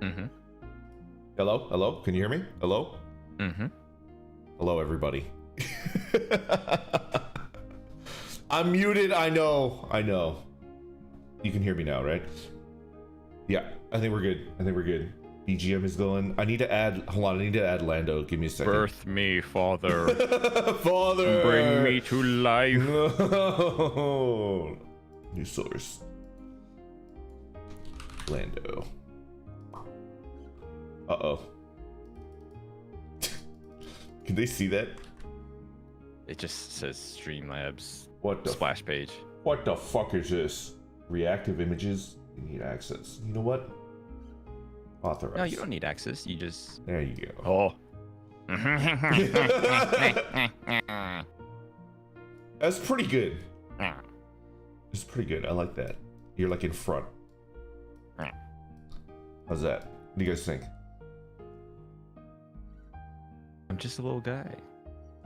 Mm-hmm. Hello? Can you hear me? Hello? Mm-hmm. Hello, everybody. I'm muted, I know. You can hear me now, right? Yeah, I think we're good. BGM is going. I need to add Lando. Give me a second. Birth me, Father. Father! Bring me to life. No. New source. Lando. Uh-oh. Can they see that? It just says Streamlabs What the splash page. What the fuck is this? Reactive images? You need access. You know what? Authorize. No, you don't need access. You just... There you go. Oh. That's pretty good. It's pretty good. I like that. You're like in front. How's that? What do you guys think? I'm just a little guy.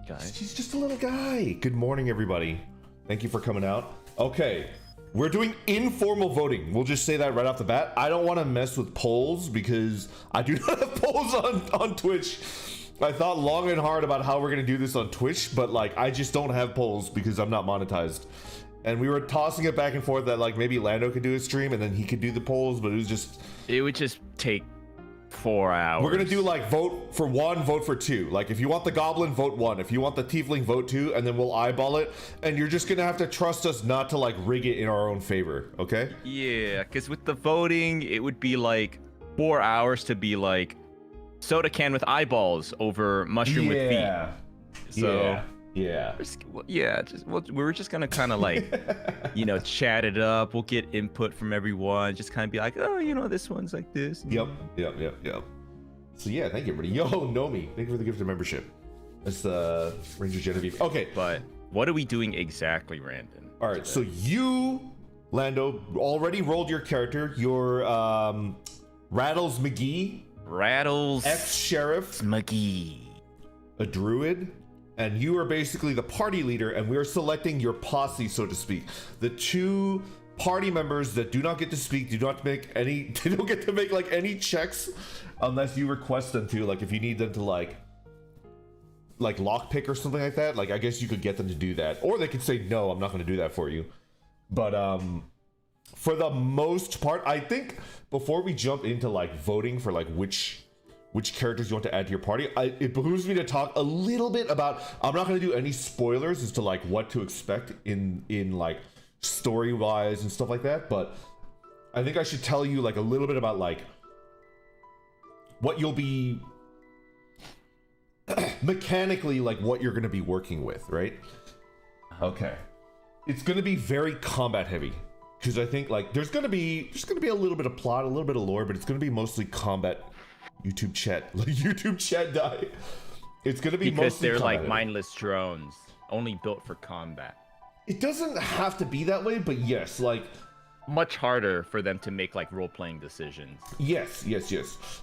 Guys. He's just a little guy. Good morning, everybody. Thank you for coming out. Okay. We're doing informal voting. We'll just say that right off the bat. I don't want to mess with polls because I do not have polls on Twitch. I thought long and hard about how we're going to do this on Twitch, but like I just don't have polls because I'm not monetized. And we were tossing it back and forth that like maybe Lando could do a stream and then he could do the polls, but it would just take 4 hours. We're gonna do like vote for 1, vote for 2. Like if you want the goblin, vote 1. If you want the tiefling, vote 2, and then we'll eyeball it. And you're just gonna have to trust us not to like rig it in our own favor, okay? Yeah, because with the voting, it would be like 4 hours to be like soda can with eyeballs over mushroom with feet. So yeah. We were just gonna kind of like, chat it up. We'll get input from everyone. Just kind of be like, oh, this one's like this. Yep. So yeah, thank you, everybody. Yo, Nomi, thank you for the gift of membership. That's Ranger Genevieve. Okay, but what are we doing exactly, Randon? All right, so you, Lando, already rolled your character. Your Rattles McGee. Ex-Sheriff McGee. A druid. And you are basically the party leader, and we are selecting your posse, so to speak. The 2 party members that do not get to speak, they don't get to make like any checks unless you request them to. Like if you need them to like lockpick or something like that, like I guess you could get them to do that, or they could say no, I'm not going to do that for you. But for the most part, I think before we jump into like voting for like which characters you want to add to your party, it behooves me to talk a little bit about, I'm not going to do any spoilers as to like what to expect in like story wise and stuff like that, but I think I should tell you like a little bit about like what you'll be mechanically, like what you're going to be working with, right? Okay. It's going to be very combat heavy because I think like there's going to be a little bit of plot, a little bit of lore, but it's going to be mostly combat. YouTube chat die. It's gonna be because mostly they're combat. Like mindless drones, only built for combat. It doesn't have to be that way, but yes, like much harder for them to make like role-playing decisions. Yes.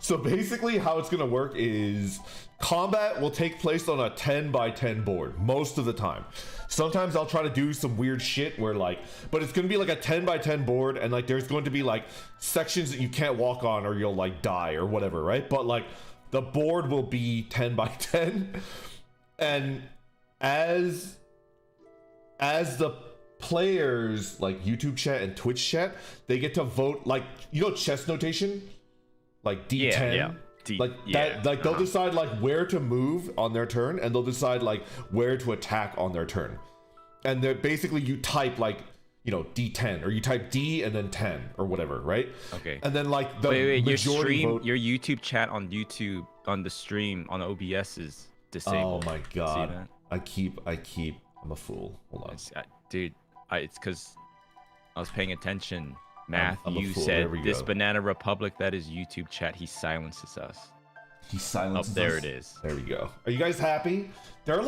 So basically how it's gonna work is combat will take place on a 10x10 board most of the time. Sometimes I'll try to do some weird shit where like, but it's gonna be like a 10x10 board, and like there's going to be like sections that you can't walk on or you'll like die or whatever, right? But like the board will be 10x10, and as the players like YouTube chat and Twitch chat, they get to vote like, chess notation, like D10. They'll decide like where to move on their turn, and they'll decide like where to attack on their turn. And they're basically, you type like, D10, or you type D and then 10 or whatever, right? Okay. And then like the majority vote. Your YouTube chat on YouTube on the stream on OBS is disabled. Oh my god. I'm a fool. Hold on. Dude, it's because I was paying attention. Matthew said this Banana Republic, that is YouTube chat. He silences us. He silences us. There it is. There we go. Are you guys happy? They're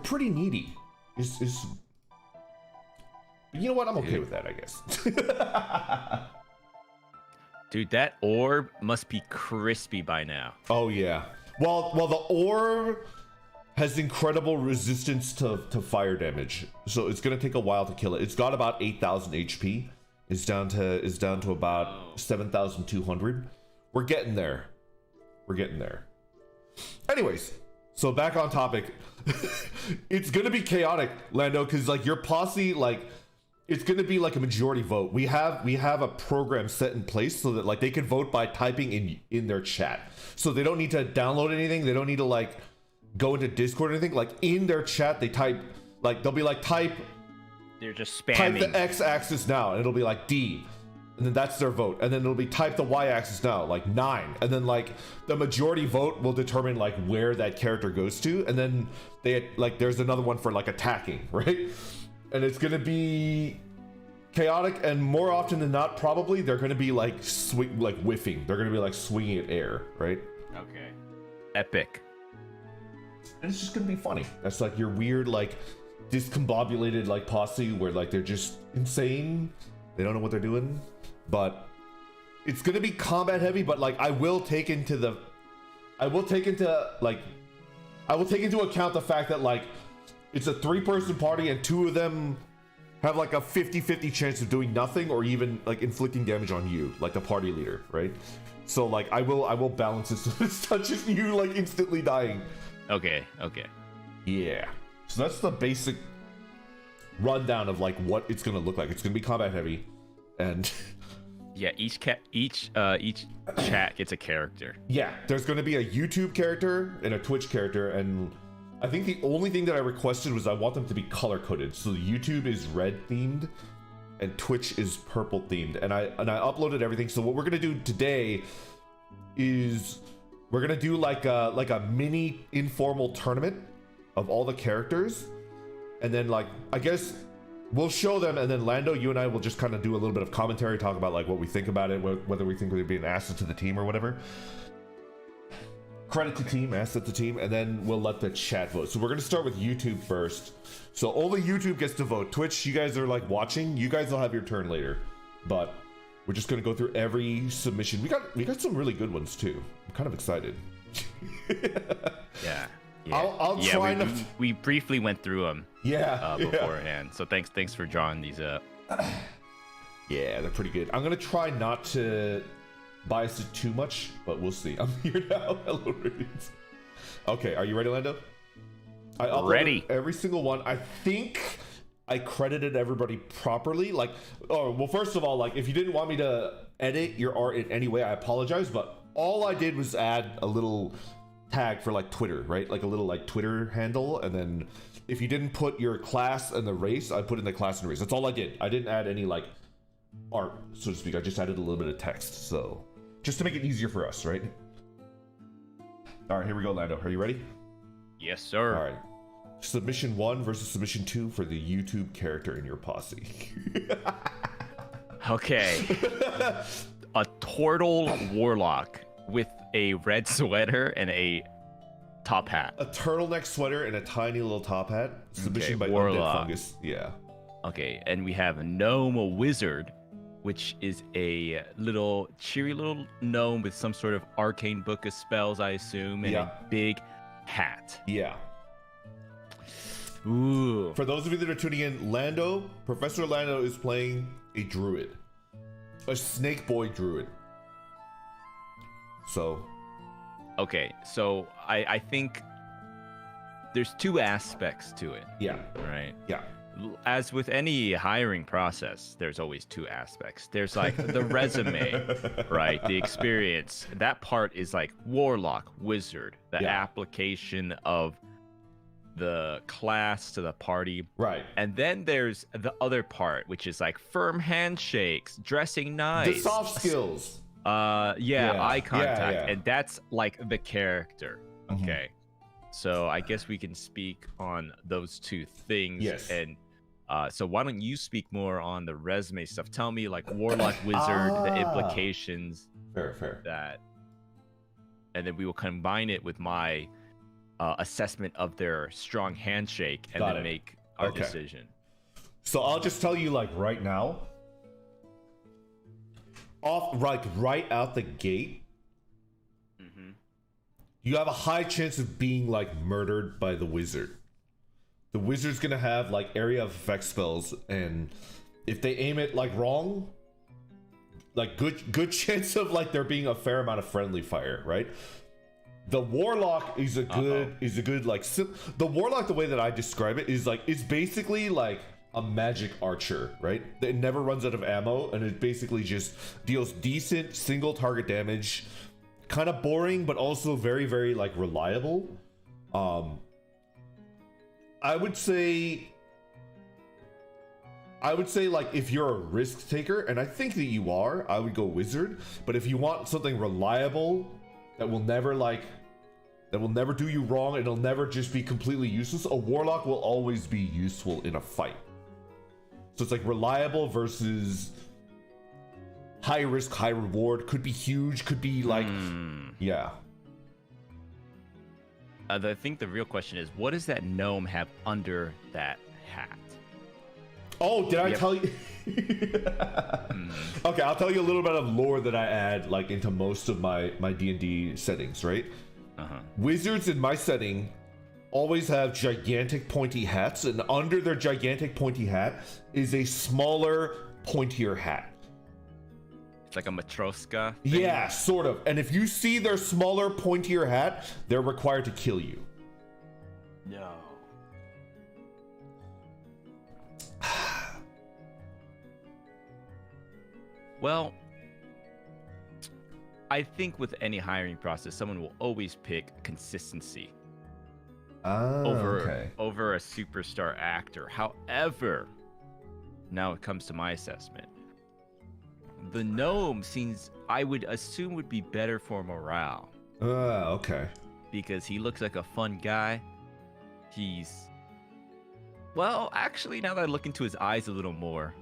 pretty needy. But you know what? I'm okay with that, I guess. Dude, that orb must be crispy by now. Oh yeah. Well, the orb has incredible resistance to fire damage, so it's gonna take a while to kill it. It's got about 8,000 HP. It's down to about 7,200, we're getting there. We're getting there. Anyways, so back on topic. It's gonna be chaotic, Lando, because like your posse, like it's gonna be like a majority vote. We have a program set in place so that like they can vote by typing in their chat. So they don't need to download anything. They don't need to like go into Discord or anything. Like in their chat, they type like they'll be like type. They're just spamming. Type the x-axis now, and it'll be like D, and then that's their vote. And then it'll be type the y-axis now, like 9, and then like the majority vote will determine like where that character goes to, and then they like there's another one for like attacking, right? And it's gonna be chaotic, and more often than not, probably they're gonna be like whiffing. They're gonna be like swinging at air, right? Okay. Epic. And it's just gonna be funny. That's like your weird like discombobulated like posse where like they're just insane. They don't know what they're doing, but it's gonna be combat heavy. But like I will take into account the fact that like it's a 3-person party and 2 of them have like a 50-50 chance of doing nothing or even like inflicting damage on you, like the party leader, right? So like I will balance it so it's not just you like instantly dying. Okay. Yeah. So that's the basic rundown of like what it's gonna look like. It's gonna be combat heavy, and yeah, each chat gets a character. Yeah, there's gonna be a YouTube character and a Twitch character, and I think the only thing that I requested was I want them to be color coded. So YouTube is red themed, and Twitch is purple themed, and I uploaded everything. So what we're gonna do today is we're gonna do like a mini informal tournament of all the characters, and then like I guess we'll show them, and then Lando, you and I will just kind of do a little bit of commentary, talk about like what we think about it, whether we think we'd be an asset to the team or whatever. Credit to team, asset to team, and then we'll let the chat vote. So we're gonna start with YouTube first. So only YouTube gets to vote. Twitch, you guys are like watching. You guys will have your turn later, but we're just gonna go through every submission. We got some really good ones too. I'm kind of excited. Yeah. I'll try not. We briefly went through them. Beforehand. Yeah. So thanks for drawing these up. Yeah, they're pretty good. I'm gonna try not to bias it too much, but we'll see. I'm here now. Hello, Radiance. Okay, are you ready, Lando? I uploaded ready. Every single one. I think I credited everybody properly. Like, oh well. First of all, like if you didn't want me to edit your art in any way, I apologize. But all I did was add a little tag for like Twitter, right? Like a little like Twitter handle, and then if you didn't put your class and the race, I put in the class and race. That's all I did. I didn't add any like art, so to speak. I just added a little bit of text, so just to make it easier for us, right? All right, here we go, Lando. Are you ready? Yes, sir. All right. Submission 1 versus submission 2 for the YouTube character in your posse. Okay. A turtle warlock with a red sweater and a top hat. A turtleneck sweater and a tiny little top hat. Submission by Undead Fungus. Yeah. Okay, and we have a gnome, a wizard, which is a cheery little gnome with some sort of arcane book of spells, I assume, and a big hat. Yeah. Ooh. For those of you that are tuning in, Professor Lando is playing a druid. A snake boy druid. So. Okay, so I think there's 2 aspects to it. Yeah. Right? Yeah. As with any hiring process, there's always 2 aspects. There's like the resume, right? The experience. That part is like warlock, wizard, the application of the class to the party. Right. And then there's the other part, which is like firm handshakes, dressing nice. The soft skills. Eye contact. Yeah. And that's like the character. Okay. So I guess we can speak on those 2 things. Yes. And so why don't you speak more on the resume stuff? Tell me like warlock, wizard, the implications. Fair. That, and then we will combine it with my assessment of their strong handshake, and then make our decision. So I'll just tell you like right now, right out the gate, you have a high chance of being like murdered by the wizard. The wizard's gonna have like area of effect spells, and if they aim it like wrong, like good chance of like there being a fair amount of friendly fire, right? The warlock is a good like the warlock, the way that I describe it is like it's basically like a magic archer, right? It never runs out of ammo, and it basically just deals decent single target damage. Kind of boring, but also very, very like reliable. I would say like if you're a risk taker, and I think that you are, I would go wizard. But if you want something reliable that will never do you wrong, it'll never just be completely useless, a warlock will always be useful in a fight. So it's like reliable versus high risk, high reward. Could be huge, could be like yeah. I think the real question is, what does that gnome have under that hat? Oh, did I tell you? Okay, I'll tell you a little bit of lore that I add like into most of my D&D settings, right? Wizards in my setting always have gigantic pointy hats, and under their gigantic pointy hat is a smaller, pointier hat. It's like a Matroska thing. Yeah, sort of. And if you see their smaller, pointier hat, they're required to kill you. No. Well, I think with any hiring process, someone will always pick consistency over a superstar actor. However, now it comes to my assessment. The gnome seems, I would assume, would be better for morale. Okay. Because he looks like a fun guy. Well, actually, now that I look into his eyes a little more,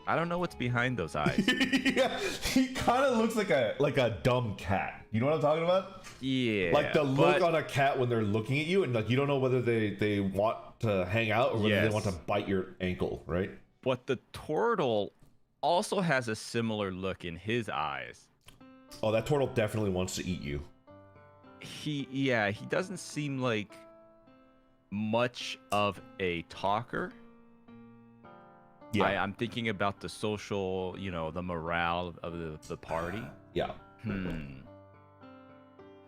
I don't know what's behind those eyes. Yeah, he kind of looks like a dumb cat. You know what I'm talking about? Yeah. Like the look on a cat when they're looking at you, and like you don't know whether they want to hang out or whether they want to bite your ankle, right? But the turtle also has a similar look in his eyes. Oh, that turtle definitely wants to eat you. He doesn't seem like much of a talker. Yeah, I'm thinking about the social, the morale of the party. Yeah.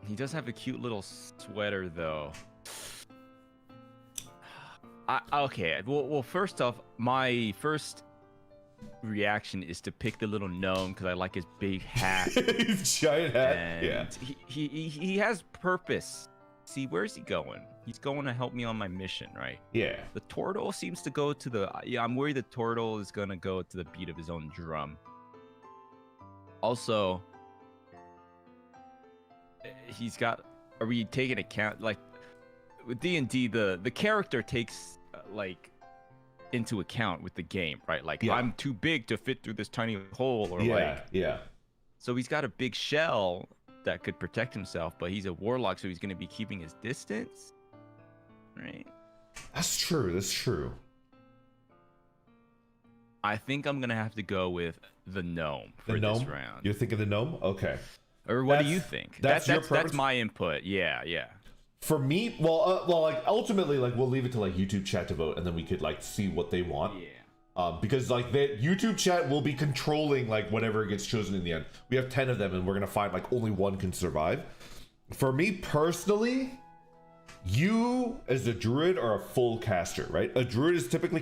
He does have a cute little sweater, though. Okay, well, first off, my first reaction is to pick the little gnome because I like his big hat. His giant hat. And he has purpose. See, where's he going? He's going to help me on my mission, right? Yeah. The turtle seems to go to the... Yeah, I'm worried the turtle is going to go to the beat of his own drum. Also, he's got... Are we taking account... Like, with D&D, the character takes, into account with the game, right? Like, I'm too big to fit through this tiny hole, or Yeah. So he's got a big shell that could protect himself, but he's a warlock, so he's going to be keeping his distance. Right. That's true. I think I'm gonna have to go with the gnome for this round. You're thinking the gnome? Okay. Or what do you think? That's my input. Yeah. For me, like ultimately, like we'll leave it to like YouTube chat to vote, and then we could like see what they want. Yeah. Because like the YouTube chat will be controlling like whatever gets chosen in the end. We have 10 of them, and we're gonna find like only one can survive. For me personally, you as a druid are a full caster, right? A druid is typically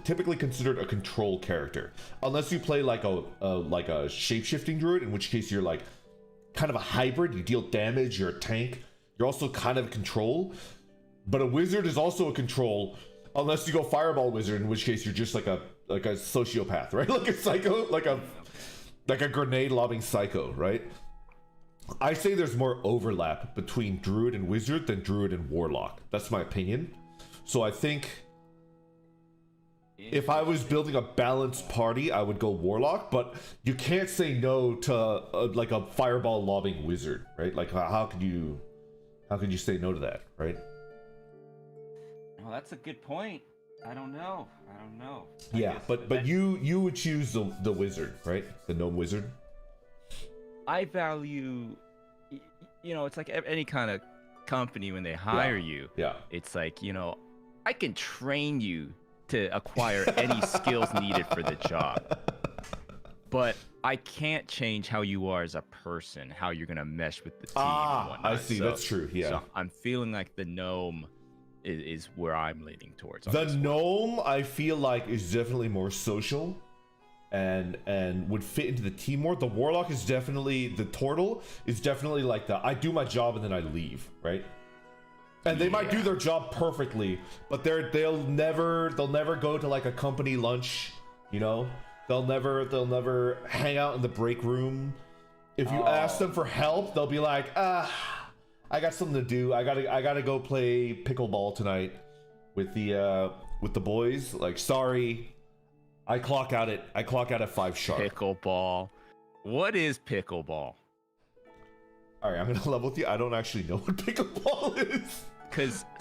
typically considered a control character, unless you play like a shape-shifting druid, in which case you're like kind of a hybrid. You deal damage, you're a tank, you're also kind of control. But a wizard is also a control, unless you go fireball wizard, in which case you're just like a sociopath, right? Like a psycho, like a grenade lobbing psycho, right? I say there's more overlap between druid and wizard than druid and warlock. That's my opinion. So I think if I was building a balanced party, I would go warlock, but you can't say no to like a fireball lobbing wizard, right? Like how could you say no to that, right? Well, that's a good point. I don't know. Yeah, but you would choose the wizard, right? The gnome wizard. I value, it's like any kind of company when they hire you. Yeah. It's like, I can train you to acquire any skills needed for the job. but I can't change how you are as a person, how you're gonna mesh with the team. Ah, and whatnot. I see. That's true. Yeah. So I'm feeling like the gnome is where I'm leaning towards. The gnome, I feel like, is definitely more social, and would fit into the team more. The warlock is definitely, the turtle is definitely like the I do my job and then I leave, right? And they might do their job perfectly, but they'll never go to like a company lunch, you know? They'll never hang out in the break room. If you ask them for help, they'll be like, I got something to do. I gotta go play pickleball tonight with the boys. Like, sorry, I clock out at 5 sharp. Pickleball. What is pickleball? All right, I'm gonna level with you. I don't actually know what pickleball is.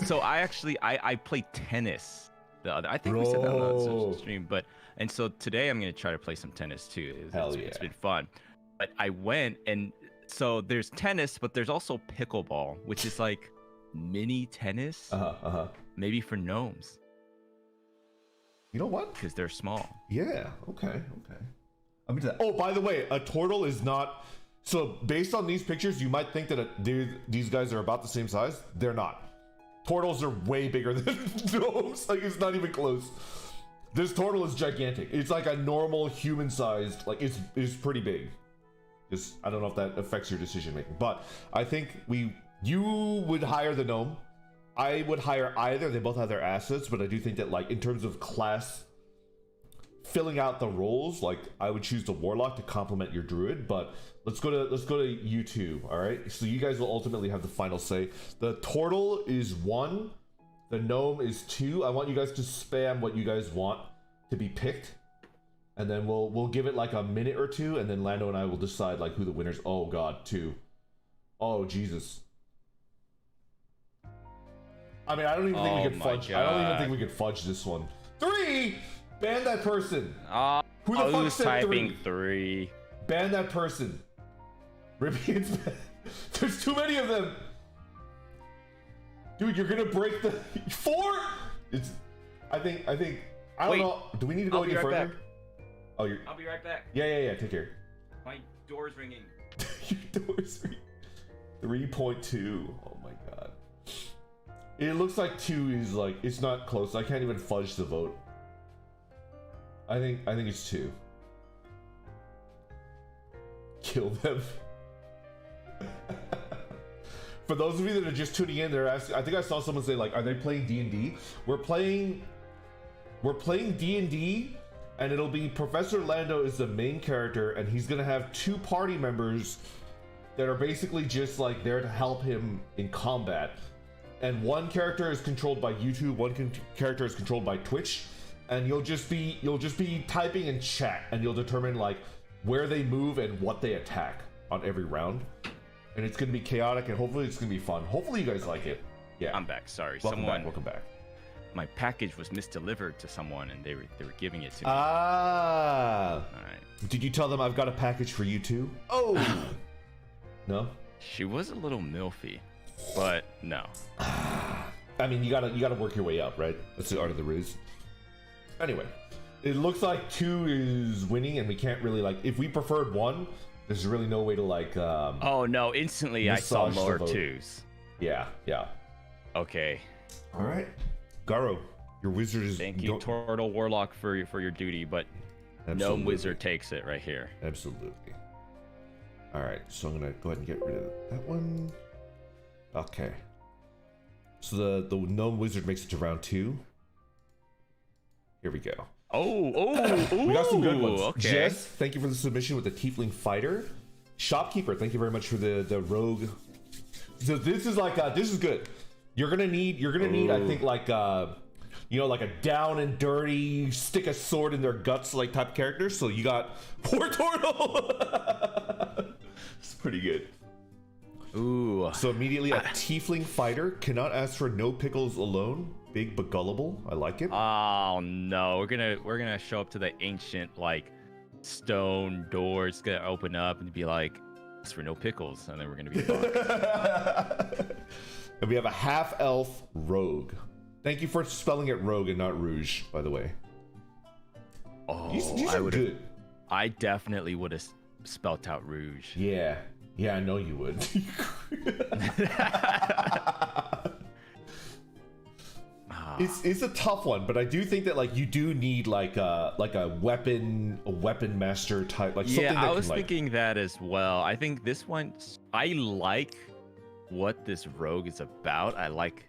So I play tennis. I think we said that on the social stream, and so today I'm gonna try to play some tennis too. It's been fun. But I went, and so there's tennis, but there's also pickleball, which is like mini tennis. Maybe for gnomes. You know what? Because they're small. Yeah. Okay. I'm into that. Oh, by the way, a turtle is not. So based on these pictures, you might think that these guys are about the same size. They're not. Turtles are way bigger than gnomes. Like, it's not even close. This turtle is gigantic. It's like a normal human-sized. Like, it's pretty big. Just, I don't know if that affects your decision making, but I think you would hire the gnome. I would hire either. They both have their assets, but I do think that, like, in terms of class filling out the roles, like, I would choose the warlock to complement your druid. But let's go to YouTube. All right, so you guys will ultimately have the final say. The turtle is 1, the gnome is 2. I want you guys to spam what you guys want to be picked, and then we'll give it like a minute or two, and then Lando and I will decide like who the winners. Oh god, 2. Oh Jesus. I mean, I don't even think we could fudge. I don't even think we could fudge this one. 3. Ban that person. Who the fuck said 3? Ban that person. Ribian's ban. There's too many of them. Dude, you're gonna break the 4. I think. I don't know. Do we need to go any further? Back. Oh, I'll be right back. Yeah. Take care. My door's ringing. Your door's ringing. 3.2. Oh my god. It looks like 2 is like, it's not close. I can't even fudge the vote. I think it's 2. Kill them. For those of you that are just tuning in, they're asking. I think I saw someone say like, "Are they playing D&D?" We're playing D&D, and it'll be Professor Lando is the main character, and he's gonna have 2 party members that are basically just like there to help him in combat. And one character is controlled by YouTube, one character is controlled by Twitch, and you'll just be typing in chat, and you'll determine like where they move and what they attack on every round. And it's gonna be chaotic, and hopefully it's gonna be fun. Hopefully you guys like it. Yeah, I'm back. Sorry, welcome back. My package was misdelivered to someone, and they were giving it to me. All right. Did you tell them I've got a package for you too? Oh. No. She was a little milfy, but no. I mean, you gotta work your way up, right? That's the art of the ruse. Anyway, it looks like 2 is winning, and we can't really like. If we preferred 1, there's really no way to like. Oh no! Instantly, I saw lower 2s. Yeah. Okay. All right, Garo, your wizard is. Thank you, Turtle Warlock, for your duty, but no wizard takes it right here. Absolutely. All right, so I'm gonna go ahead and get rid of that one. Okay. So the gnome wizard makes it to round 2. Here we go. Oh, we got some good ones. Okay. Jess, thank you for the submission with the tiefling fighter. Shopkeeper, thank you very much for the rogue. So this is like this is good. You're gonna need I think like like a down and dirty, stick a sword in their guts like type character. So you got Poor Turtle. It's pretty good. Ooh. So immediately a tiefling fighter cannot ask for no pickles alone. Big but gullible. I like it. Oh no, we're gonna show up to the ancient like stone doors, gonna open up and be like, "It's for no pickles," and then we're gonna be fucked. And we have a half elf rogue. Thank you for spelling it rogue and not rouge, by the way. Oh, these are good. I definitely would have spelt out Rouge. Yeah, I know you would. It's a tough one, but I do think that like you do need like a weapon master type, like something. Yeah, I was thinking that as well. I think this one, I like what this rogue is about. I like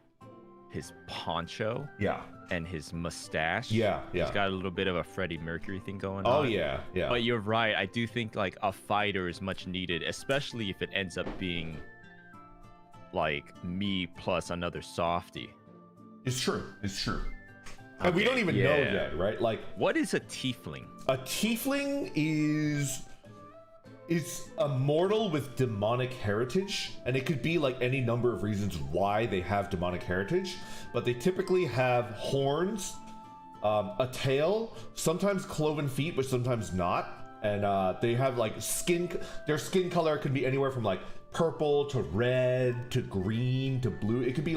his poncho. Yeah. And his mustache. Yeah. He's got a little bit of a Freddie Mercury thing going on. Oh yeah. But you're right. I do think like a fighter is much needed, especially if it ends up being like me plus another softie. It's true. Okay, And we don't even know yet, right? Like, what is a tiefling? A tiefling is a mortal with demonic heritage, and it could be like any number of reasons why they have demonic heritage, but they typically have horns, a tail, sometimes cloven feet, but sometimes not, and they have like their skin color could be anywhere from like purple to red to green to blue. It could be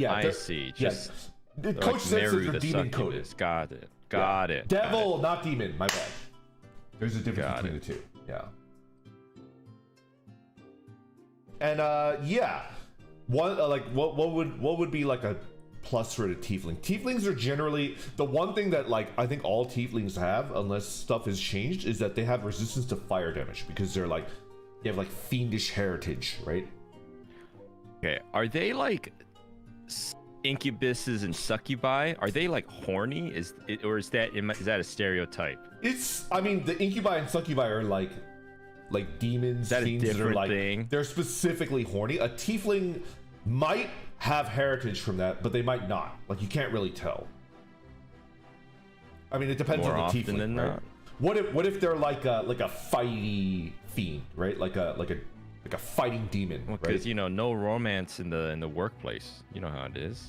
I see. Just the coach says Meru they're the demon coded. Got it. Devil, not demon. My bad. There's a difference between the two. Yeah. And what would be like a plus for a tiefling? Tieflings are generally the one thing that like I think all tieflings have, unless stuff has changed, is that they have resistance to fire damage because they have like fiendish heritage, right? Okay, are they like incubuses and succubi? Are they like horny? Is that a stereotype? The incubi and succubi are like demons, fiends that are like thing? They're specifically horny. A tiefling might have heritage from that, but they might not. Like you can't really tell. I mean, it depends More on the often tiefling, than right? not. What if they're like a fighty fiend, right? Like a fighting demon. Well, because right? no romance in the workplace. You know how it is.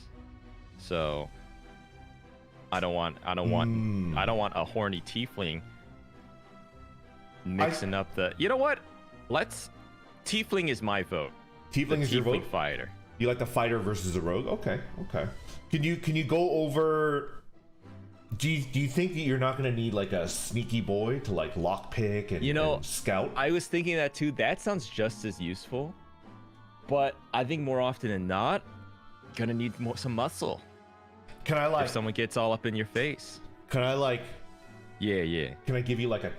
So I don't want a horny tiefling mixing up the. You know what? Tiefling is my vote. Tiefling is your vote. Fighter. You like the fighter versus the rogue? Okay. Can you go over? Do you think that you're not going to need like a sneaky boy to like lockpick and scout? I was thinking that too. That sounds just as useful, but I think more often than not, gonna need some muscle. Can I like? If someone gets all up in your face. Can I like? Yeah. Can I give you like a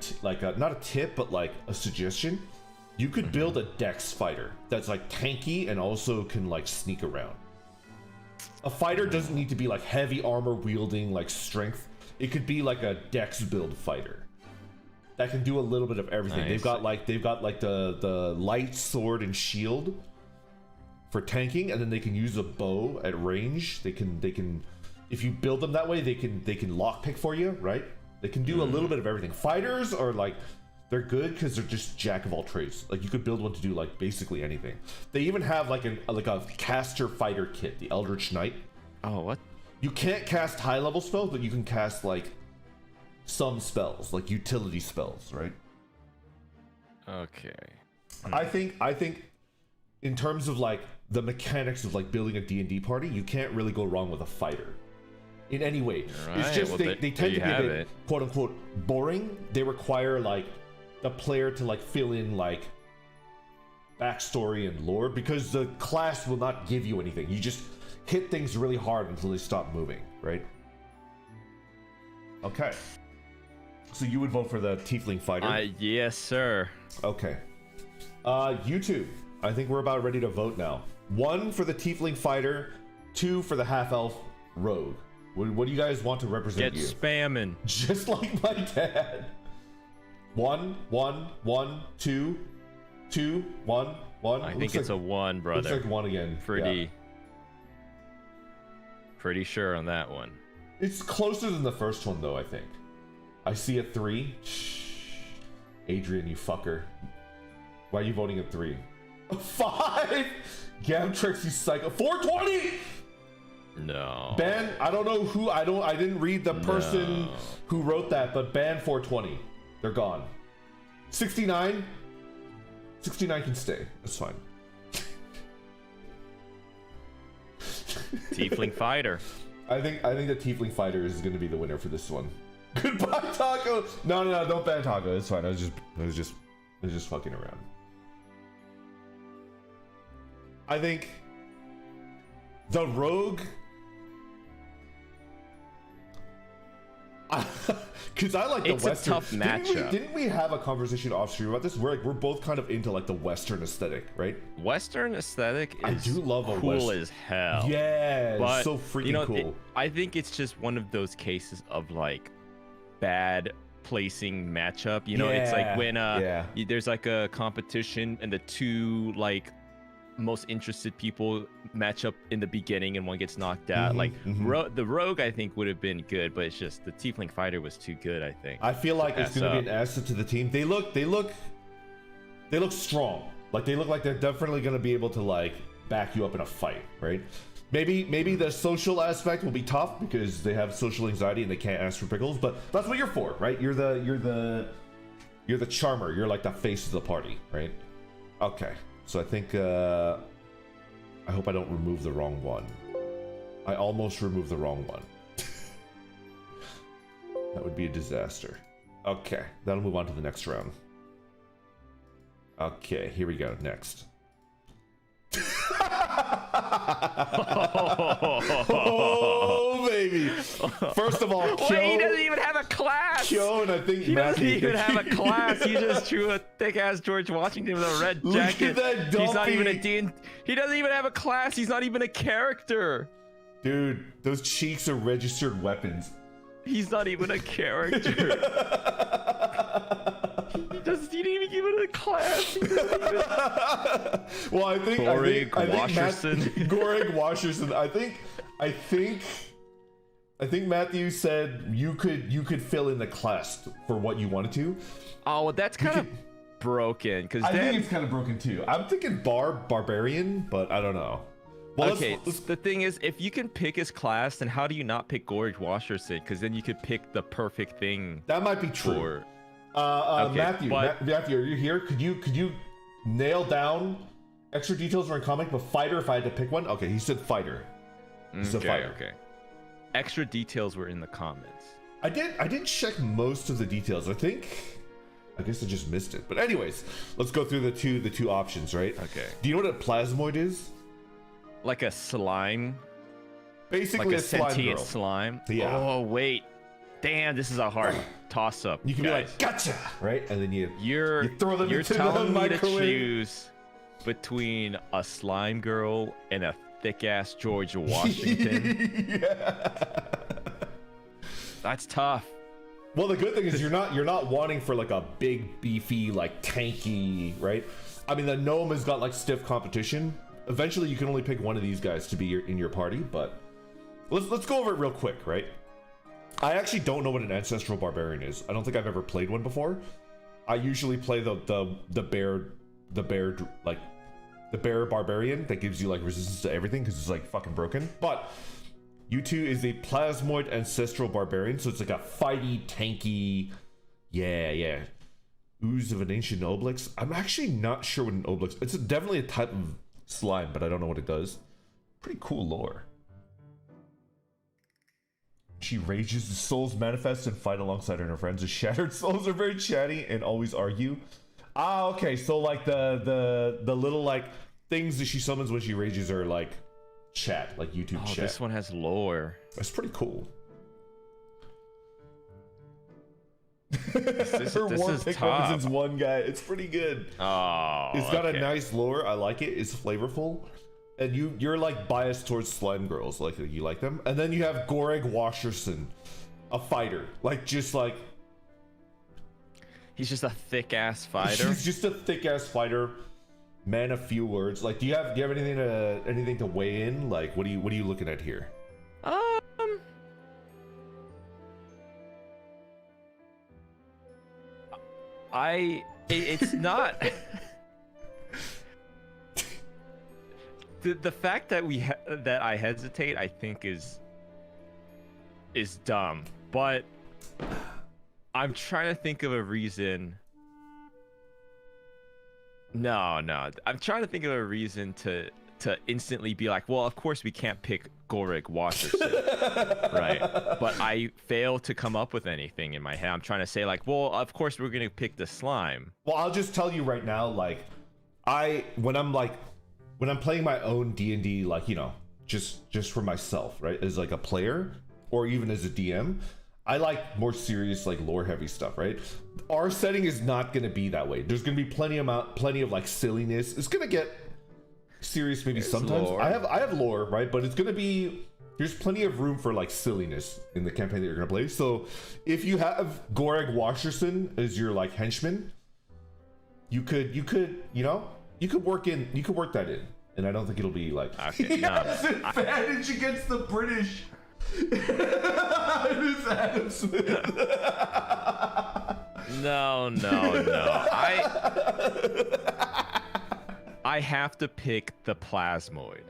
not a tip but like a suggestion? You could build a dex fighter that's like tanky and also can like sneak around. A fighter doesn't need to be like heavy armor wielding like strength. It could be like a dex build fighter that can do a little bit of everything. Nice. They've got like the light sword and shield for tanking, and then they can use a bow at range. They can if you build them that way, they can lockpick for you, right? They can do a little bit of everything. Fighters are like they're good because they're just jack of all trades. Like you could build one to do like basically anything. They even have like a caster fighter kit, the Eldritch Knight. Oh, what? You can't cast high level spells, but you can cast like some spells, like utility spells, right? Okay. I think in terms of like the mechanics of like building a D&D party, you can't really go wrong with a fighter in any way. Right. It's just they tend to be a bit quote unquote boring. They require like the player to like fill in like backstory and lore because the class will not give you anything. You just hit things really hard until they stop moving, right? Okay. So you would vote for the tiefling fighter? Yes, sir. Okay. YouTube. I think we're about ready to vote now. 1 for the tiefling fighter, 2 for the half-elf rogue. What do you guys want to represent? Get spamming. Just like my dad. 1, 1, 1, 2, 2, 1, 1. I think it's a 1, brother. Looks like 1 again. Pretty sure on that one. It's closer than the first one, though, I think. I see a 3. Shh. Adrian, you fucker. Why are you voting at 3? 5! Gamtrix, you psycho. 420! No. Ban, I don't know who, I didn't read the person who wrote that, but ban 420. They're gone. 69? 69 can stay. That's fine. Tiefling fighter. I think the tiefling fighter is going to be the winner for this one. Goodbye, Taco. No, don't ban Taco. It's fine. I was just fucking around. I think the Rogue. Because I like the it's Western. a tough matchup. Didn't we have a conversation off stream about this? We're both kind of into like the Western aesthetic, right? Western aesthetic is I do love cool a Western. as hell. Yeah, but, it's so freaking cool. I think it's just one of those cases of like bad placing matchup. It's like when there's like a competition and the two like most interested people match up in the beginning and one gets knocked out. The Rogue I think would have been good, but it's just the Tiefling Fighter was too good. I think I feel like it's gonna be an asset to the team. They look strong. Like they look like they're definitely gonna be able to like back you up in a fight, right? Maybe the social aspect will be tough because they have social anxiety and they can't ask for pickles, but that's what you're for, right? You're the charmer. You're like the face of the party, right? Okay. So I think, I hope I don't remove the wrong one. I almost removed the wrong one. That would be a disaster. Okay, that'll move on to the next round. Okay, here we go, next. Oh, baby. First of all, Wait, he doesn't even have a class. And I think he doesn't even have a class. He just drew a thick-ass George Washington with a red jacket. Look at that He's not even a DND. He doesn't even have a class. He's not even a character. Dude, those cheeks are registered weapons. He's not even a character. He didn't even give it a class. Well, I think Gorig Washerson. Gorig Washerson. I think Matthew said you could fill in the class for what you wanted to. Oh, well, that's kind of broken. I think it's kind of broken too. I'm thinking barbarian, but I don't know. Well, okay, the thing is, if you can pick his class, then how do you not pick Gorig Washerson? Because then you could pick the perfect thing. That might be true. Okay, Matthew, are you here? Could you nail down extra details for a comic, but fighter if I had to pick one? Okay, he said fighter. He's a fighter. Okay. Extra details were in the comments. I did check most of the details. I guess I just missed it. But anyways, let's go through the two options, right? Okay. Do you know what a plasmoid is? Like a slime. Basically like a slime sentient girl. slime. Yeah. Oh wait. Damn, this is a hard toss-up. You can be like, gotcha, right? And then you throw them into the telling me to microwave. choose between a slime girl and a thick-ass George Washington. Yeah. That's tough. Well, the good thing is you're not wanting for like a big, beefy, like tanky, right? I mean, the gnome has got like stiff competition. Eventually, you can only pick one of these guys to be in your party, but let's go over it real quick, right? I actually don't know what an ancestral barbarian is. I don't think I've ever played one before. I usually play the bear barbarian that gives you like resistance to everything because it's like fucking broken. But U2 is a plasmoid ancestral barbarian, so it's like a fighty, tanky, yeah. Ooze of an ancient obelix. I'm actually not sure what an obelix. It's definitely a type of slime, but I don't know what it does. Pretty cool lore. She rages, the souls manifest and fight alongside her and her friends. The shattered souls are very chatty and always argue. Ah, okay, so like the little like things that she summons when she rages are like chat, like YouTube chat. This one has lore. That's pretty cool. This Her war is pick top. represents one guy. It's pretty good. Oh, it's got a nice lore. I like it. It's flavorful. And you're like biased towards slime girls, like you like them. And then you have Gorig Washerson, a fighter, like just like he's just a thick ass fighter. He's just a thick ass fighter, man of few words. Like, do you have anything to weigh in? Like, what are you looking at here? It's not. The fact that that I hesitate, I think is dumb. But I'm trying to think of a reason. No, I'm trying to think of a reason to to instantly be like, well, of course we can't pick Gorig Washerson, right? But I fail to come up with anything in my head. I'm trying to say like, well, of course we're gonna pick the slime. Well, I'll just tell you right now, like, when I'm playing my own D&D, like, you know, just for myself, right, as like a player or even as a DM, I like more serious, like lore heavy stuff, right? Our setting is not gonna be that way. There's gonna be plenty of like silliness. It's gonna get serious maybe sometimes. Lore. I have lore, right? But it's gonna be, there's plenty of room for like silliness in the campaign that you're gonna play. So if you have Gorig Washerson as your like henchman, you could work that in, and I don't think it'll be like okay, he has an advantage against the British. It is Adam Smith. No. I have to pick the plasmoid.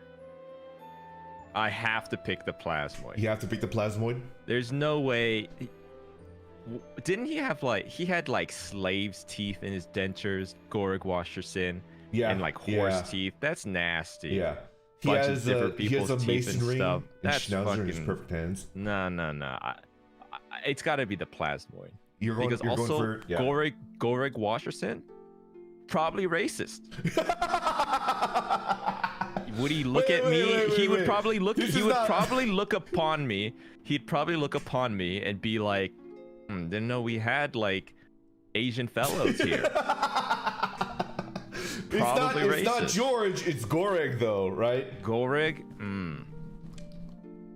You have to pick the plasmoid? There's no way. Didn't he have he had like slave's teeth in his dentures, Gorig Washerson? Yeah. And like horse teeth. That's nasty. Yeah. He has a mason ring stuff. and schnauzer in his perfect hands. No. It's got to be the plasmoid. Going for Gorig Washerson, probably racist. Would he look at me? He would probably look. He would probably look upon me. He'd probably look upon me and be like, "Didn't know we had like Asian fellows here." It's not George, it's Gorig though, right? Gorig?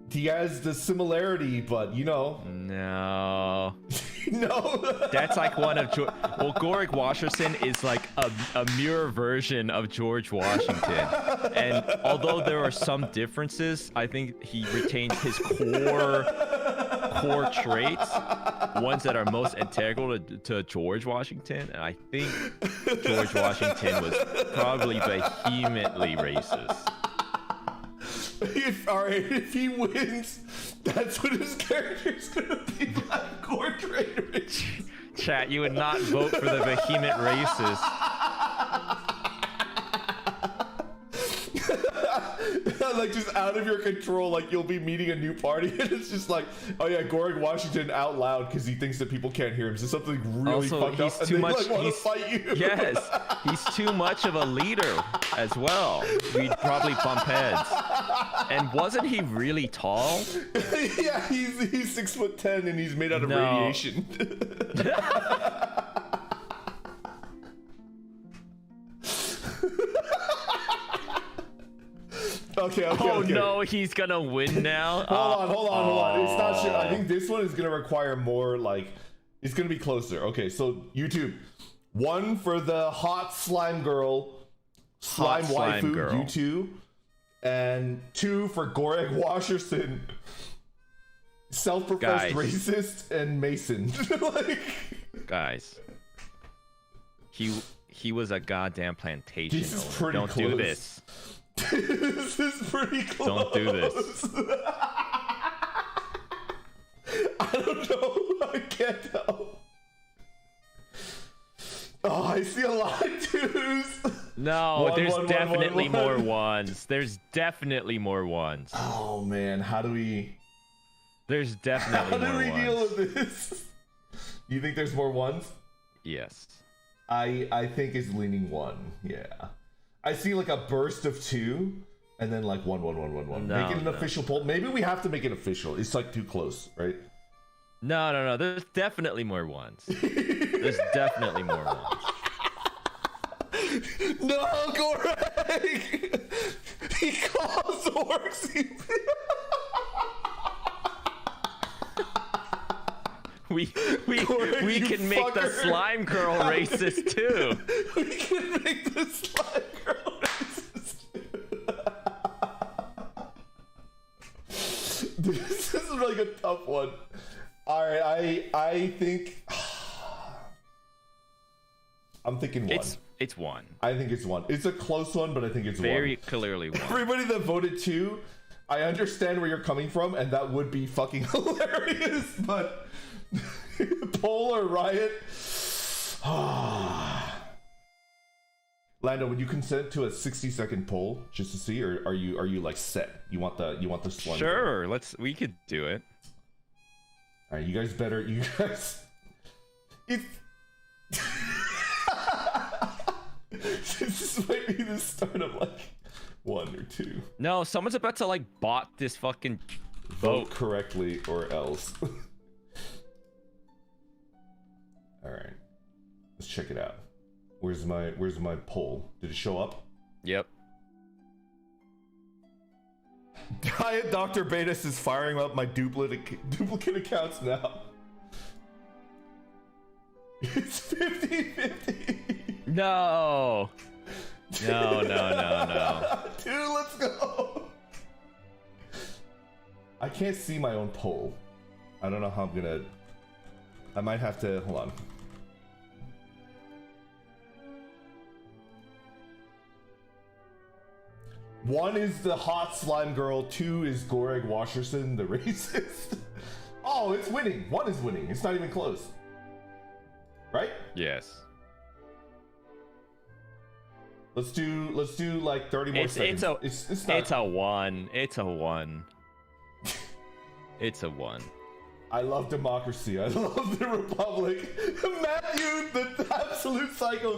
He has the similarity, but you know. No. No. That's like one of George. Well, Gorig Washerson is like a mirror version of George Washington. And although there are some differences, I think he retains his core traits, ones that are most integral to George Washington. And I think George Washington was probably vehemently racist. If he wins, that's what his character's gonna be like. Core trait rich. Chat, you would not vote for the vehement racist. Like just out of your control, like you'll be meeting a new party and it's just like, oh yeah, Gorig Washington out loud because he thinks that people can't hear him. So something really fucked up and they like want to fight you. Yes, he's too much of a leader as well. We'd probably bump heads. And wasn't he really tall? Yeah, he's 6'10" and he's made out of radiation. Okay. Oh no, he's gonna win now. Hold on. It's not sure. I think this one is gonna require more. Like, it's gonna be closer. Okay, so YouTube, 1 for the hot slime girl, slime waifu, U2, and 2 for Gorig Washerson, self-professed racist and Mason. Guys, he was a goddamn plantation this is owner. pretty Don't close. do this. This is pretty close. Don't do this. I don't know. I can't tell. Oh, I see a lot of 2s. No, there's definitely more 1s. There's definitely more 1s. Oh man, how do we? There's definitely more 1s. How do we deal with this? You think there's more 1s? Yes. I think it's leaning 1. Yeah. I see like a burst of 2, and then like 1. Make it an official poll. Maybe we have to make it official. It's like too close, right? No. There's definitely more 1s. There's definitely more 1s. No, Gorig! He calls orcs. We can make the slime girl racist too. We can make the slime girl racist too. This is like a tough one. Alright, I think I'm thinking 1. It's 1. I think it's 1. It's a close one, but I think it's 1. Very clearly 1. Everybody that voted 2, I understand where you're coming from, and that would be fucking hilarious, but Polar Riot. Lando, would you consent to a 60-second poll just to see, or are you like set? You want the slime? Sure, we could do it. All right, you guys. It's this might be the start of like 1 or 2. No, someone's about to like bot this fucking vote correctly or else. All right, let's check it out. Where's my poll? Did it show up? Yep. Diet Dr. Betas is firing up my duplicate accounts now. It's 50-50. No. No. Dude, let's go. I can't see my own poll. I don't know how I'm gonna. I might have to. Hold on. One is the hot slime girl. 2 is Goreg Washerson, the racist. Oh, it's winning. 1 is winning. It's not even close. Right? Yes. Let's do like 30 more seconds. It's a 1. It's a 1. It's a 1. I love democracy. I love the republic. Matthew, the absolute psycho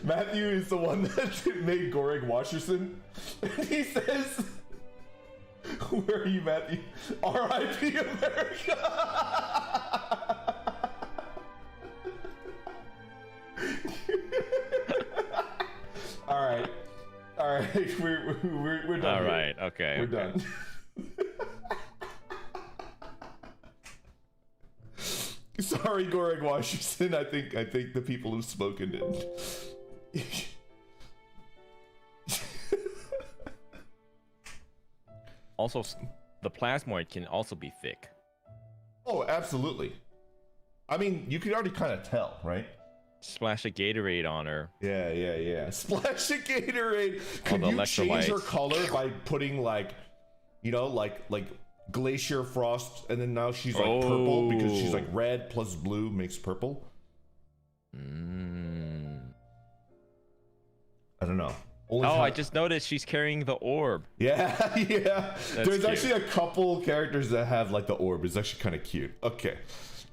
Matthew is the one that made Goreg Washerson. And he says, where are you, Matthew? R.I.P. America. All right. We're done. All right. Okay. We're done. Sorry, Goreg Washington. I think the people have spoken it. Also, the plasmoid can also be thick. Oh, absolutely. I mean, you could already kind of tell, right? Splash a Gatorade on her. Yeah. Splash a Gatorade. Could you change her color by putting like glacier frost, and then now she's like purple because she's like red plus blue makes purple? I don't know. I just noticed she's carrying the orb. Yeah. There's cute. actually a couple characters that have like the orb. It's actually kind of cute. Okay.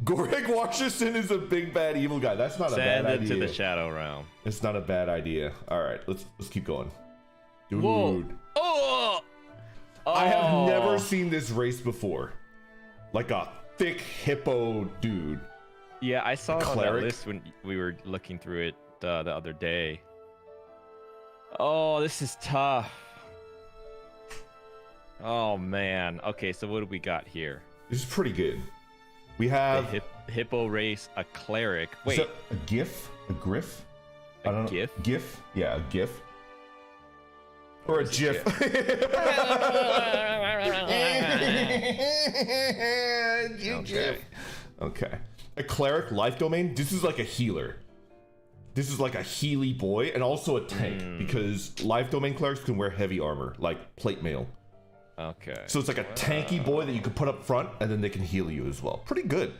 Goreg Washington is a big bad evil guy. That's not a bad idea. Send it to the Shadow Realm. It's not a bad idea. All right, let's keep going. Dude. Whoa. Oh. I have never seen this race before. Like a thick hippo dude. Yeah, I saw it on that list when we were looking through it the other day. Oh, this is tough. Oh man. Okay, so what do we got here? This is pretty good. We have a hippo race, a cleric. Wait, a GIF? A griff? A GIF? GIF? Yeah, a GIF. Or a GIF. Okay. A cleric life domain. This is like a healer. This is like a Healy boy and also a tank because life domain clerics can wear heavy armor, like plate mail. Okay. So it's like a tanky boy that you can put up front and then they can heal you as well. Pretty good.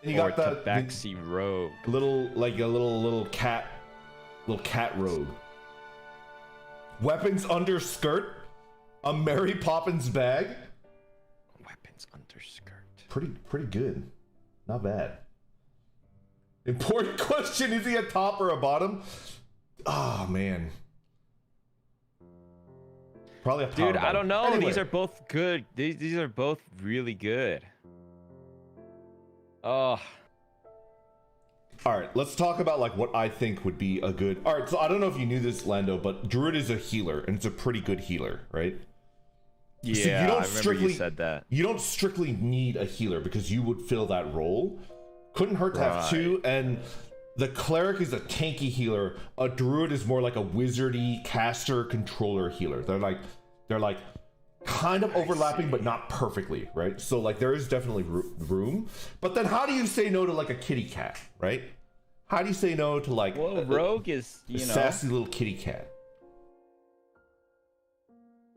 And you got the Tabaxi rogue. Little cat rogue. Weapons under skirt. A Mary Poppins bag. Weapons under skirt. Pretty good. Not bad. Important question, is he a top or a bottom? Oh man. Probably a top. Dude, I don't know. Anyway. These are both good. These are both really good. Oh. All right, let's talk about like what I think would be a good. All right, so I don't know if you knew this, Lando, but Druid is a healer, and it's a pretty good healer, right? Yeah, so you don't I remember you said that. You don't strictly need a healer because you would fill that role. Couldn't hurt to have two, and the cleric is a tanky healer. A druid is more like a wizardy caster controller healer. They're like kind of overlapping, but not perfectly, right? So like there is definitely room. But then how do you say no to like a kitty cat, right? How do you say no to like rogue is a sassy little kitty cat?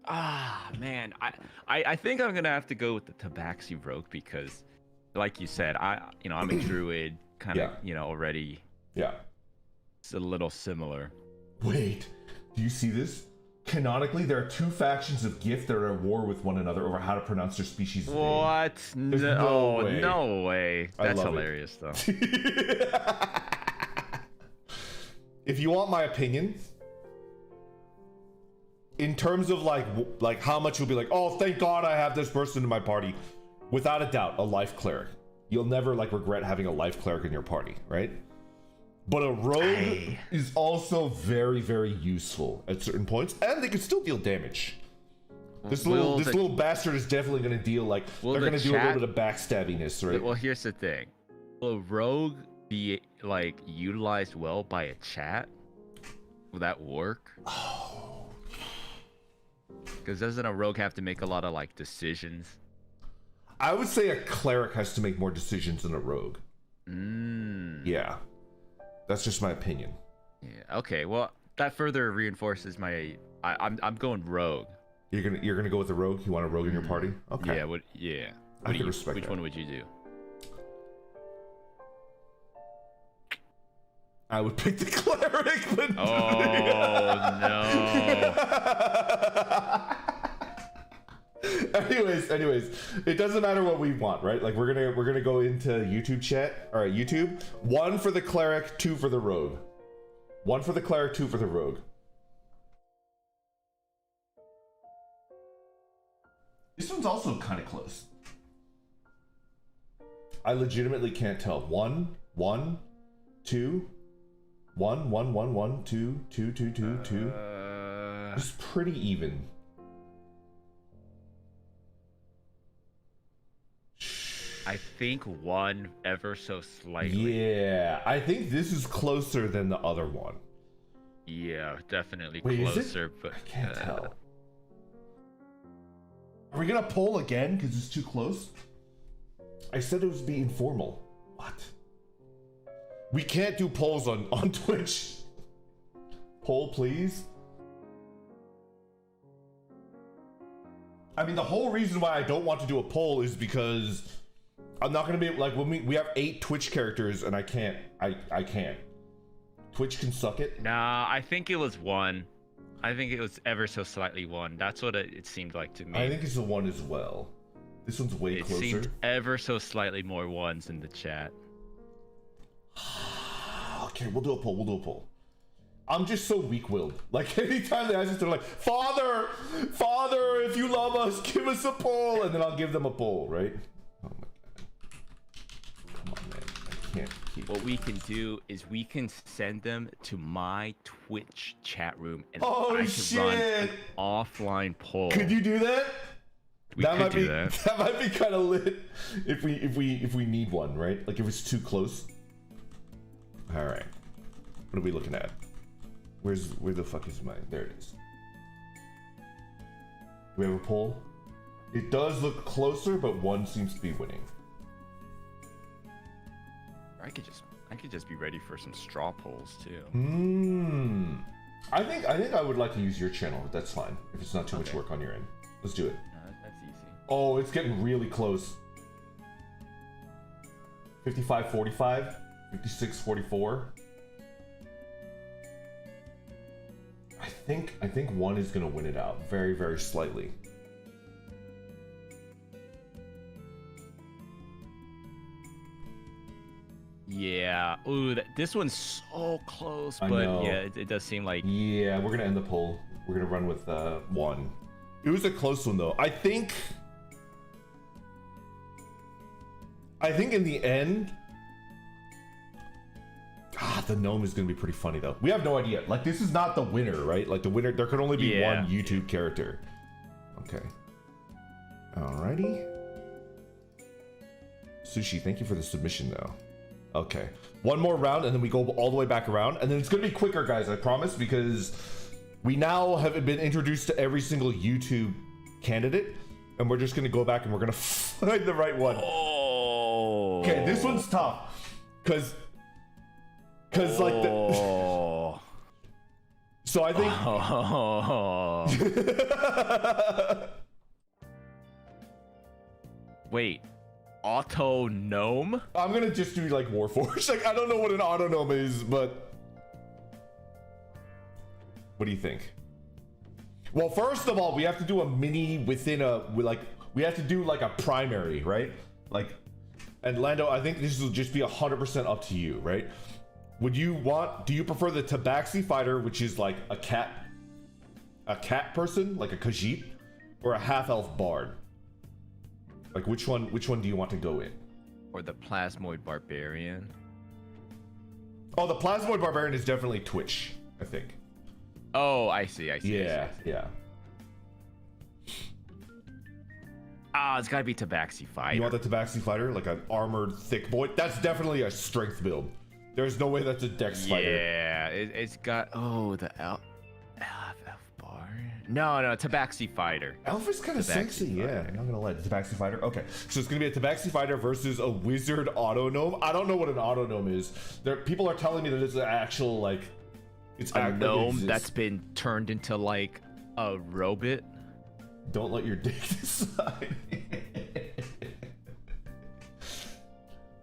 Ah man, I think I'm gonna have to go with the Tabaxi rogue because, like you said, I'm a druid, kind of already Yeah. It's a little similar. Wait, do you see this? Canonically, there are two factions of Gift that are at war with one another over how to pronounce their species' name. What? No way. No way. That's it. hilarious, though. If you want my opinion, in terms of like how much you'll be like, oh, thank God I have this person in my party. Without a doubt, a life cleric. You'll never like regret having a life cleric in your party, right? But a rogue is also very, very useful at certain points, and they can still deal damage. This little bastard is definitely going to deal they're going to do a little bit of backstabbiness, right? Well, here's the thing: will a rogue be like utilized well by a chat? Will that work? Oh. Because doesn't a rogue have to make a lot of like decisions? I would say a cleric has to make more decisions than a rogue. Yeah. That's just my opinion. Yeah. Okay. Well, that further reinforces my. I'm going rogue. You're gonna go with the rogue. You want a rogue in your party? Okay. Yeah. Yeah. I can respect Which that. one would you do? I would pick the cleric, but oh no. Anyways, it doesn't matter what we want, right? Like we're gonna go into YouTube chat. All right, YouTube. 1 for the cleric, 2 for the rogue. 1 for the cleric, 2 for the rogue. This one's also kind of close. I legitimately can't tell. 1, 1, 2, 1, 1, 1, 1, 2, 2, 2, 2, 2. It's pretty even. I think 1 ever so slightly. Yeah, I think this is closer than the other one. Yeah, definitely Wait, closer, but I can't tell. Are we gonna poll again because it's too close? I said it was be informal. What? We can't do polls on Twitch. Poll, please. I mean, the whole reason why I don't want to do a poll is because I'm not gonna be like when we have 8 Twitch characters and I can't. Twitch can suck it. Nah, I think it was 1. I think it was ever so slightly 1. That's what it seemed like to me. I think it's a 1 as well. This one's way closer. It seemed ever so slightly more 1s in the chat. Okay, we'll do a poll. I'm just so weak-willed. Like, anytime they ask us, they're like, Father, if you love us, give us a poll. And then I'll give them a poll, right? Oh my god. Come on, man. I can't keep... What we can do is we can send them to my Twitch chat room and oh, I can shit. run an offline poll. Could you do that? That might be kind of lit if we need one, right? Like if it's too close. All right. What are we looking at? Where the fuck is mine? There it is. Do we have a poll? It does look closer, but 1 seems to be winning. I could just be ready for some straw polls too. I think I would like to use your channel, but that's fine if it's not too much work on your end. Let's do it. That's easy. Oh, it's getting really close. 55-45, 56-44. I think 1 is gonna win it out very, very slightly. Yeah. Ooh, this one's so close, but yeah, it does seem like. Yeah, we're gonna end the poll. We're gonna run with 1. It was a close one though. I think in the end, the gnome is gonna be pretty funny though. We have no idea. Like this is not the winner, right? Like the winner, there could only be one YouTube character. Okay. Alrighty. Sushi, thank you for the submission though. Okay. 1 more round and then we go all the way back around. And then it's gonna be quicker, guys, I promise, because we now have been introduced to every single YouTube candidate. And we're just gonna go back and we're gonna find the right one. Oh. Okay, this one's tough. Cause like the so I think wait, auto gnome? I'm gonna just do like Warforged. Like I don't know what an auto gnome is, but what do you think? Well, first of all, we have to do a mini within a we have to do like a primary, right? Like, and Lando, I think this will just be 100% up to you, right? Do you prefer the Tabaxi fighter, which is like a cat person, like a Khajiit, or a half-elf bard? Like which one do you want to go in? Or the plasmoid barbarian? Oh, the plasmoid barbarian is definitely Twitch, I think. Oh, I see. Yeah. It's gotta be Tabaxi fighter. You want the Tabaxi fighter, like an armored thick boy? That's definitely a strength build. There's no way that's a dex fighter. Yeah, it's got the elf bar. No, Tabaxi fighter. Elf is kind of sexy, yeah. I'm not gonna lie. Tabaxi fighter. Okay, so it's gonna be a Tabaxi fighter versus a wizard auto gnome. I don't know what an auto gnome is. People are telling me that it's an actual like. It's a gnome that's been turned into like a robot. Don't let your dick decide.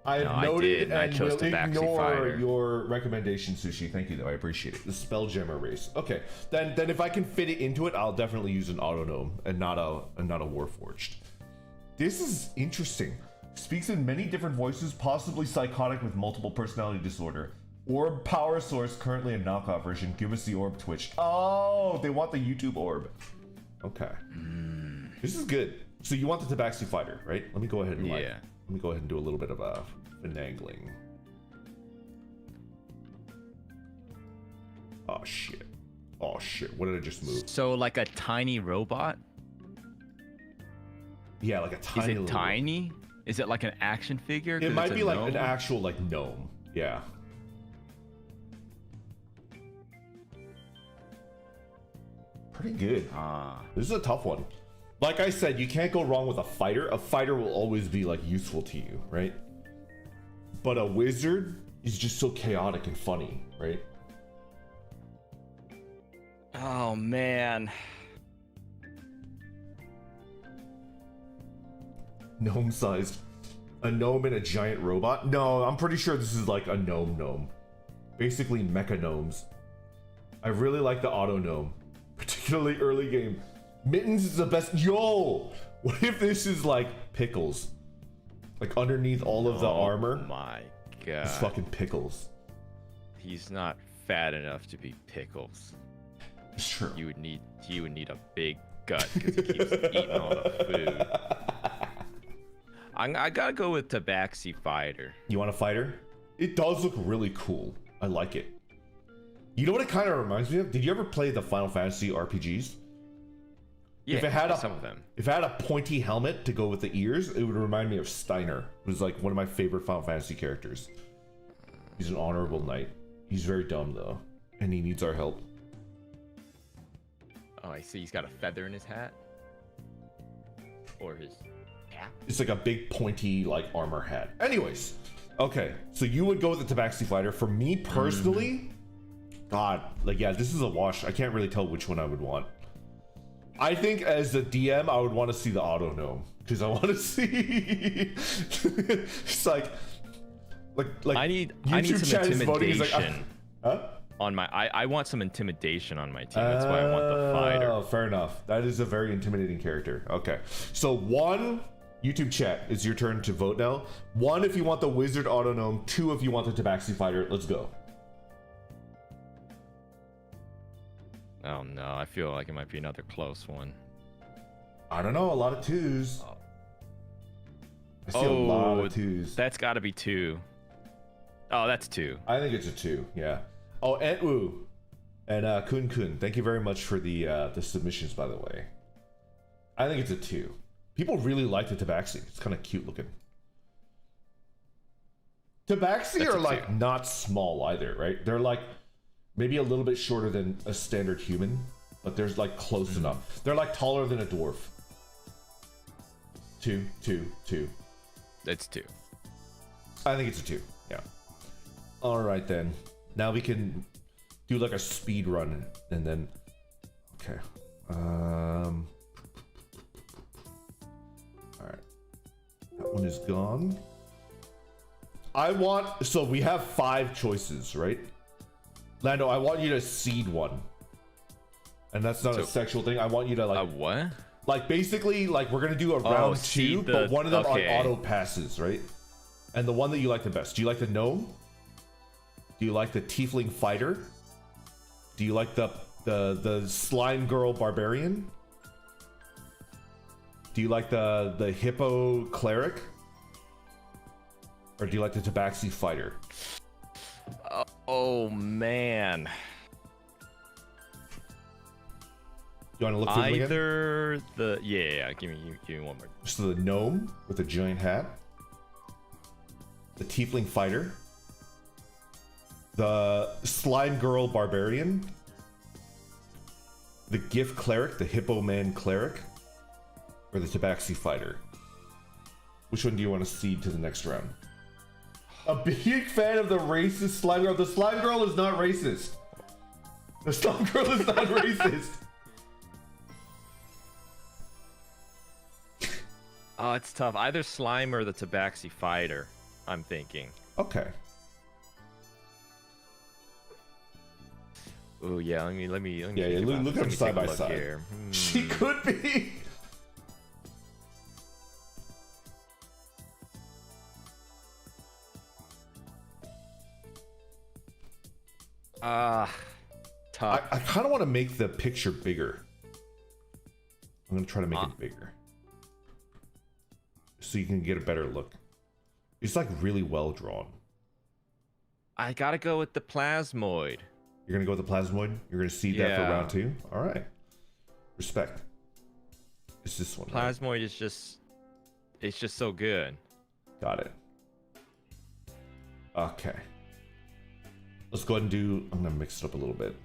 I have noted and will ignore your recommendation, Sushi. Thank you, though. I appreciate it. The Spelljammer race. Okay, then if I can fit it into it, I'll definitely use an auto gnome and not a Warforged. This is interesting. Speaks in many different voices, possibly psychotic with multiple personality disorder. Orb power source, currently a knockoff version. Give us the orb Twitch. Oh, they want the YouTube orb. Okay. This is good. So you want the Tabaxi fighter, right? Let me go ahead and let me go ahead and do a little bit of finagling. Oh shit. What did I just move? So like a tiny robot? Yeah, like a tiny. Is it tiny? Is it like an action figure? It might be like an actual like gnome. Yeah. Pretty good. This is a tough one. Like I said, you can't go wrong with a fighter. A fighter will always be like useful to you, right? But a wizard is just so chaotic and funny, right? Oh man. Gnome sized. A gnome and a giant robot? No, I'm pretty sure this is like a gnome. Basically mecha gnomes. I really like the auto gnome. Particularly early game. Mittens is the best. Yo! What if this is like Pickles? Like underneath all of the armor? Oh my god. It's fucking Pickles. He's not fat enough to be Pickles. It's true. He would need a big gut because he keeps eating all the food. I gotta go with Tabaxi fighter. You want a fighter? It does look really cool. I like it. You know what it kind of reminds me of? Did you ever play the Final Fantasy RPGs? Yeah, if it had some of them. If it had a pointy helmet to go with the ears, it would remind me of Steiner. It was like one of my favorite Final Fantasy characters. He's an honorable knight. He's very dumb though, and he needs our help. Oh, I see. He's got a feather in his hat, or his cap. It's like a big pointy like armor hat. Anyways, okay. So you would go with the Tabaxi fighter. For me personally. God, like yeah, this is a wash. I can't really tell which one I would want. I think as a DM, I would want to see the auto gnome because I want to see. It's like I need some intimidation. On my, I want some intimidation on my team. That's why I want the fighter. Oh, fair enough. That is a very intimidating character. Okay, so one. YouTube chat, it's your turn to vote now. 1 if you want the wizard auto gnome. 2 if you want the Tabaxi fighter. Let's go. Oh no, I feel like it might be another close one. I don't know, a lot of 2s. I see a lot of 2s. That's gotta be 2. Oh, that's 2. I think it's a 2, yeah. Oh, and Woo and Kun, thank you very much for the submissions, by the way. I think it's a 2. People really like the Tabaxi. It's kind of cute looking. Tabaxi are like not small either, right? They're like maybe a little bit shorter than a standard human, but they're like close enough. They're like taller than a dwarf. 2. That's 2. I think it's a 2. Yeah. All right then. Now we can do like a speed run and then. Okay. All right. That one one is gone. So we have 5 choices, right? Lando, I want you to seed one. And that's not a sexual thing. I want you to like... what? Like basically, like we're gonna do a round 2, but one of them are auto passes, right? And the one that you like the best. Do you like the gnome? Do you like the tiefling fighter? Do you like the slime girl barbarian? Do you like the hippo cleric? Or do you like the tabaxi fighter? Oh man. You want to look through them again? Either the give me one more. So the gnome with the giant hat, the tiefling fighter, the slime girl barbarian, the gift cleric, the hippo man cleric, or the tabaxi fighter. Which one do you want to seed to the next round? A big fan of the racist slime girl. The slime girl is not racist. The slime girl is not racist. Oh, it's tough. Either slime or the tabaxi fighter, I'm thinking. Okay. Oh yeah, let me Yeah, look at them side by side. Here. She could be. Tough. I kind of want to make the picture bigger. I'm gonna try to make it bigger, so you can get a better look. It's like really well drawn. I gotta go with the plasmoid. You're gonna go with the plasmoid? You're gonna seed that for round 2? All right. Respect. It's this one. Plasmoid is just... It's just so good. Got it. Okay. Let's go ahead and do... I'm gonna mix it up a little bit.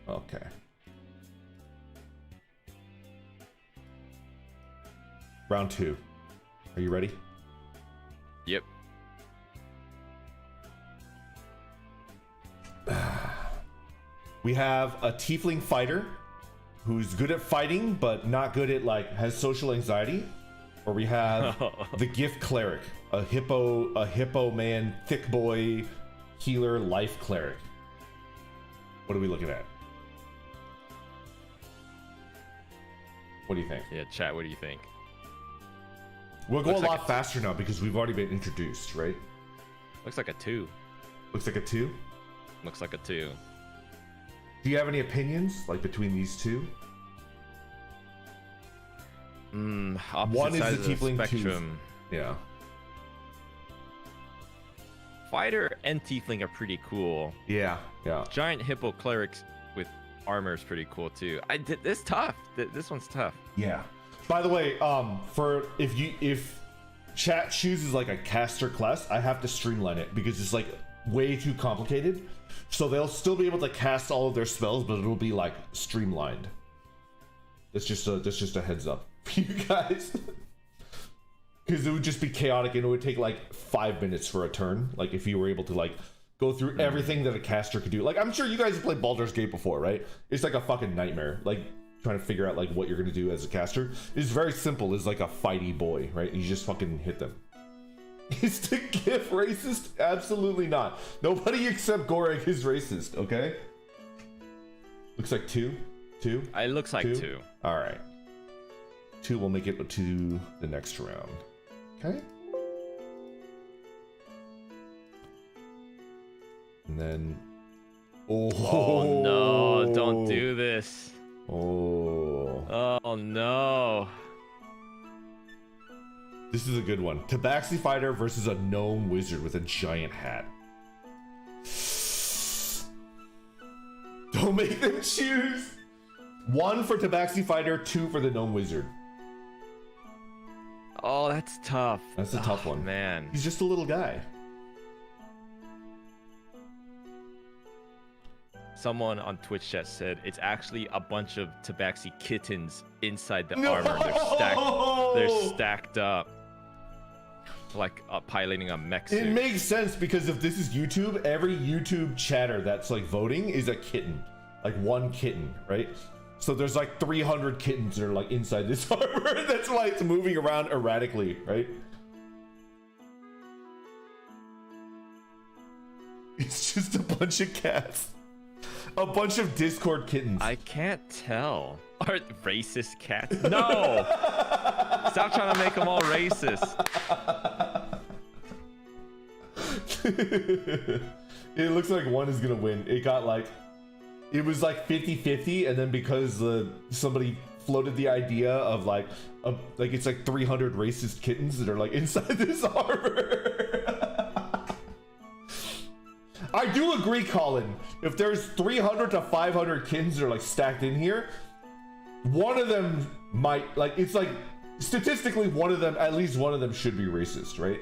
Okay. Round 2. Are you ready? Yep. We have a tiefling fighter who's good at fighting but not good at like has social anxiety, or we have the gift cleric, a hippo man, thick boy healer life cleric. What are we looking at? What do you think? Yeah, chat, what do you think? We'll go a lot faster now because we've already been introduced, right? Looks like a 2. Looks like a 2? Looks like a 2. Do you have any opinions, like, between these two? One is the tiefling spectrum. Yeah. Fighter and tiefling are pretty cool. Yeah, yeah. Giant hippo clerics with armor is pretty cool too. This tough. This one's tough. Yeah. By the way, for if chat chooses like a caster class, I have to streamline it because it's like way too complicated. So they'll still be able to cast all of their spells, but it'll be like streamlined. That's just a heads up for you guys. Because it would just be chaotic and it would take like 5 minutes for a turn. Like if you were able to like go through everything that a caster could do. Like I'm sure you guys have played Baldur's Gate before, right? It's like a fucking nightmare. Like trying to figure out like what you're gonna do as a caster. It's very simple. It's like a fighty boy, right? You just fucking hit them. Is the GIF racist? Absolutely not. Nobody except Gorek is racist, okay? Looks like 2. 2? It looks like 2. Alright. 2 will make it to the next round. Okay? And then... Oh no, don't do this. Oh no. This is a good one. Tabaxi fighter versus a gnome wizard with a giant hat. Don't make them choose. 1 for Tabaxi fighter, 2 for the gnome wizard. Oh, that's tough. That's a tough one. Man. He's just a little guy. Someone on Twitch chat said it's actually a bunch of Tabaxi kittens inside the armor. They're stacked up. Like piloting a mech suit. It makes sense because if this is YouTube, every YouTube chatter that's like voting is a kitten. Like 1 kitten, right? So there's like 300 kittens that are like inside this armor. That's why it's moving around erratically, right? It's just a bunch of cats. A bunch of Discord kittens. I can't tell. Are racist cats? No! Stop trying to make them all racist. It looks like one is gonna win. It got like, it was like 50-50, and then because somebody floated the idea of like it's like 300 racist kittens that are like inside this armor. I do agree, Colin. If there's 300 to 500 kittens that are like stacked in here, one of them might, like, it's like statistically one of them, at least one of them should be racist, right?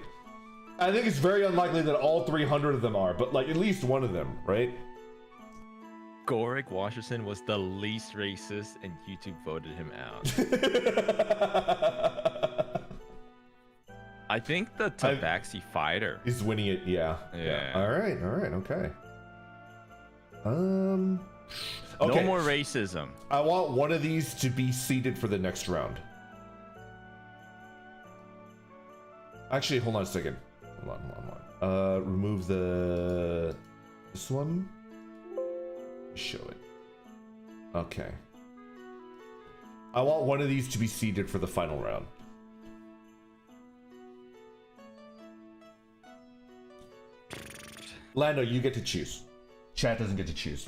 I think it's very unlikely that all 300 of them are, but like at least one of them, right? Gorik Washington was the least racist, and YouTube voted him out. I think the Tabaxi fighter is winning it. Yeah. All right. Okay. Okay. No more racism. I want one of these to be seated for the next round. Actually, hold on a second. Hold on. Remove this one. Show it. Okay. I want one of these to be seated for the final round. Lando, you get to choose. Chat doesn't get to choose.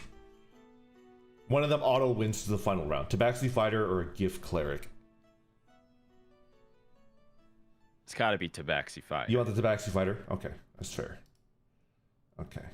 One of them auto wins to the final round. Tabaxi fighter or a gift cleric. It's gotta be Tabaxi fighter. You want the Tabaxi fighter? Okay, that's fair. Okay.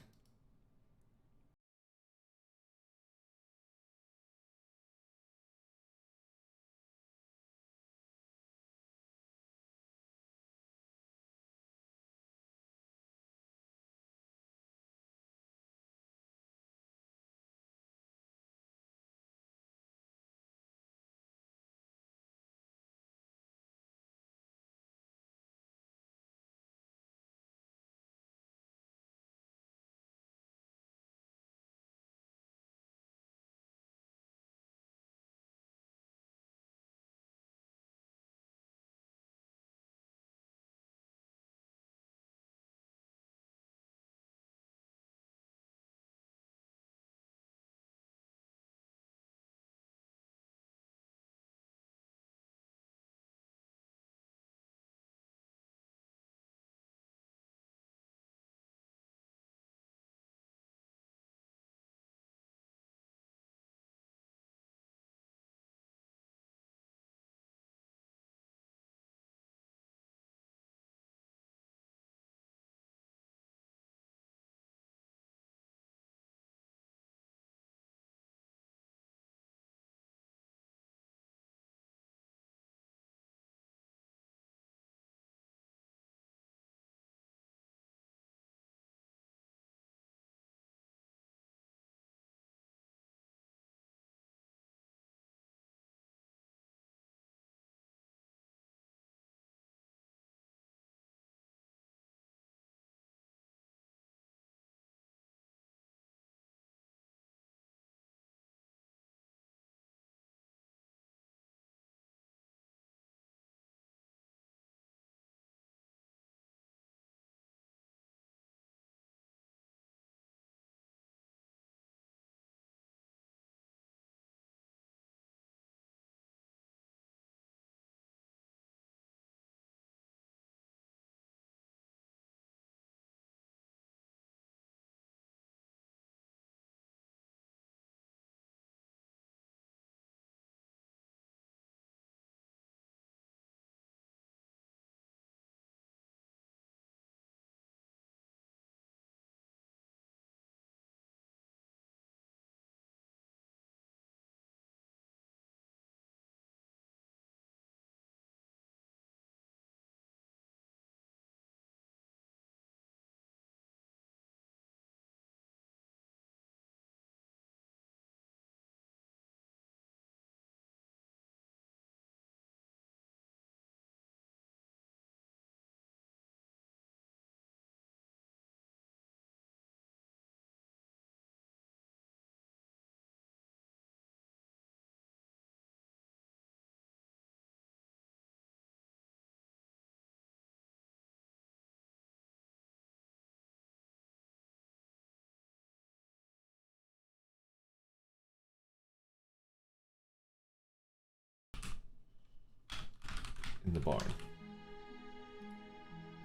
in the barn.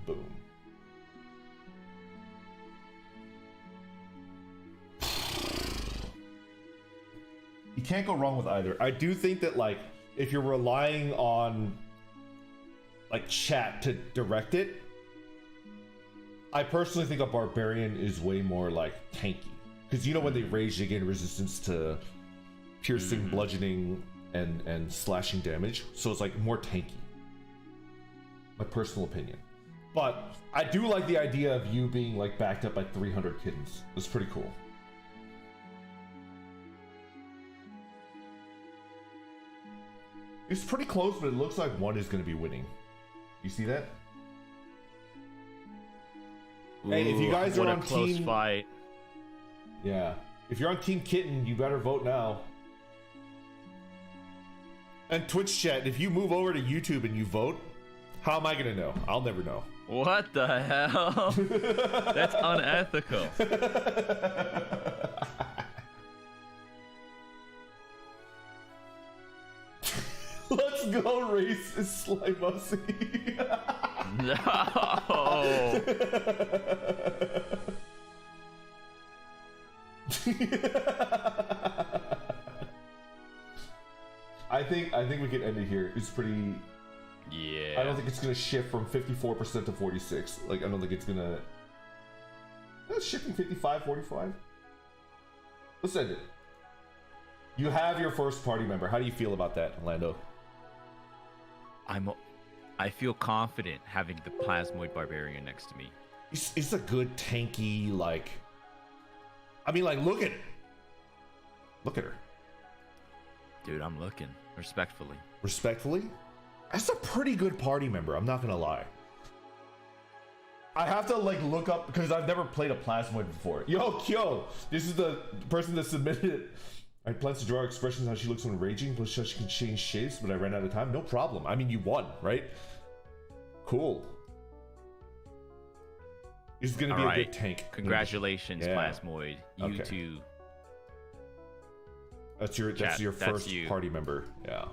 Boom. You can't go wrong with either. I do think that, like, if you're relying on like chat to direct it, I personally think a barbarian is way more like tanky, because you know when they rage, they gain resistance to piercing, bludgeoning, and slashing damage, so it's like more tanky. My personal opinion. But I do like the idea of you being like backed up by 300 kittens. It's pretty cool. It's pretty close, but it looks like one is going to be winning. You see that? Ooh, hey, if you guys are on close team fight. Yeah. If you're on Team Kitten, you better vote now. And Twitch chat, if you move over to YouTube and you vote, how am I going to know? I'll never know. What the hell? That's unethical. Let's go, racist Slimussy. No. I think we can end it here. It's pretty. Yeah. I don't think it's gonna shift from 54% to 46. Like, I don't think it's gonna. That's shifting 55, 45. Let's end it. You have your first party member. How do you feel about that, Lando? I feel confident having the Plasmoid Barbarian next to me. It's a good tanky, like. I mean, like, look at her. Dude, I'm looking respectfully. Respectfully? That's a pretty good party member, I'm not gonna lie. I have to like look up, because I've never played a Plasmoid before. Yo, Kyo, this is the person that submitted it. I had plans to draw expressions how she looks when raging, plus how she can change shapes, but I ran out of time. No problem. I mean, you won, right? Cool. This is gonna be a good tank. Congratulations, yeah. Plasmoid. You Okay. too. That's your first party member. Yeah.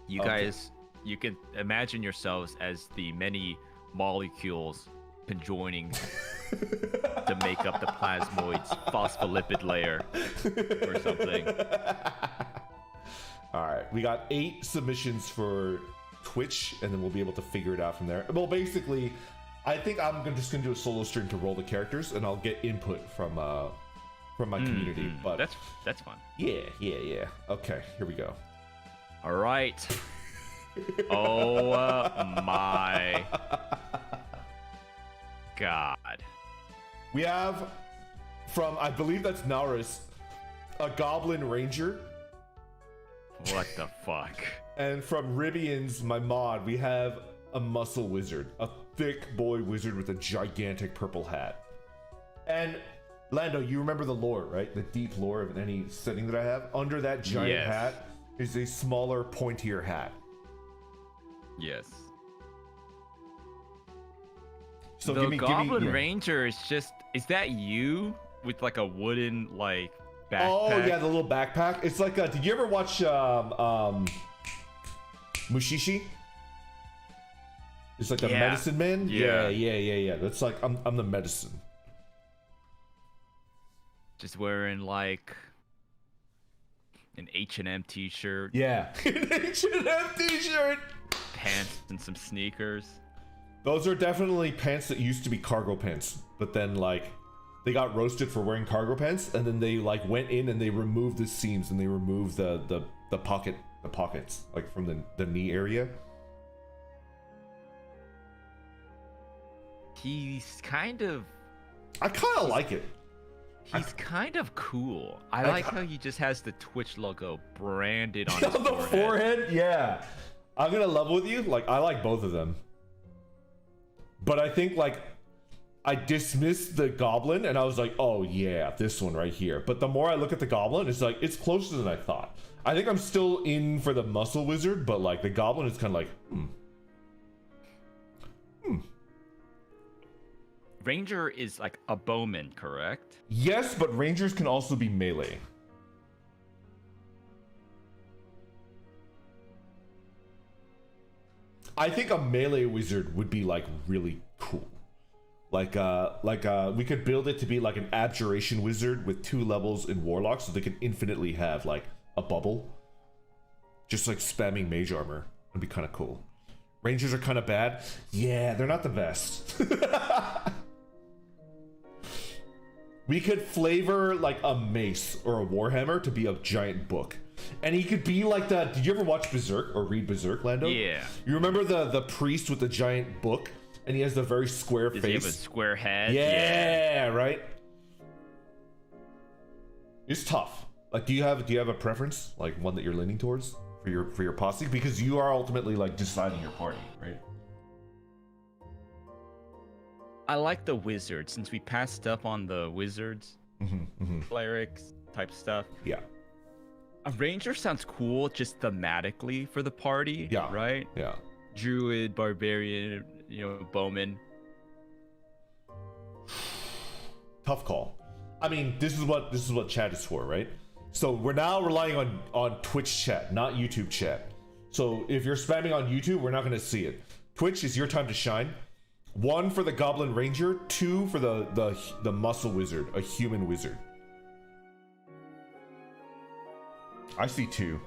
You guys, you can imagine yourselves as the many molecules conjoining to make up the plasmoid's phospholipid layer or something. All right, we got 8 submissions for Twitch, and then we'll be able to figure it out from there. Well, basically, I think I'm just gonna do a solo stream to roll the characters, and I'll get input from my community. But that's fun. Yeah. Okay, here we go. All right. Oh my God. We have from, I believe that's Naurus, a Goblin Ranger. What the fuck? And from Ribian's, my mod, we have a Muscle Wizard, a thick boy wizard with a gigantic purple hat. And Lando, you remember the lore, right? The deep lore of any setting that I have. Under that giant hat is a smaller, pointier hat. Yes. So the Goblin give me, Ranger is just, is that you with like a wooden like backpack? Oh yeah, the little backpack. It's like did you ever watch Mushishi? It's like the medicine man. Yeah. That's like I'm the medicine. Just wearing like an H&M t-shirt. Yeah. An H&M t-shirt. Pants and some sneakers. Those are definitely pants that used to be cargo pants, but then like they got roasted for wearing cargo pants, and then they like went in and they removed the seams and they removed the pockets like from the knee area. He's kind of. I kind of like it. He's kind of cool. I like how he just has the Twitch logo branded on his on the forehead. Yeah, I'm gonna level with you. Like, I like both of them, but I think like I dismissed the Goblin, and I was like, oh yeah, this one right here. But the more I look at the Goblin, it's like it's closer than I thought. I think I'm still in for the Muscle Wizard, but like the Goblin is kind of like, Ranger is like a bowman, correct? Yes, but Rangers can also be melee. I think a melee wizard would be like really cool. Like we could build it to be like an abjuration wizard with 2 levels in warlock, so they can infinitely have like a bubble, just like spamming mage armor. Would be kind of cool. Rangers are kind of bad. Yeah, they're not the best. We could flavor like a mace or a warhammer to be a giant book, and he could be like that. Did you ever watch Berserk or read Berserk, Lando? Yeah. You remember the priest with the giant book, and he has the very square face. Does he have a square head? Yeah, right. It's tough. Like, do you have a preference, like one that you're leaning towards for your posse? Because you are ultimately like deciding your party, right? I like the wizards, since we passed up on the wizards, clerics type stuff. Yeah. A ranger sounds cool just thematically for the party. Yeah. Right? Yeah. Druid, barbarian, bowman. Tough call. I mean, this is what chat is for, right? So we're now relying on Twitch chat, not YouTube chat. So if you're spamming on YouTube, we're not going to see it. Twitch is your time to shine. 1 for the goblin ranger, 2 for the muscle wizard, a human wizard. I see 2.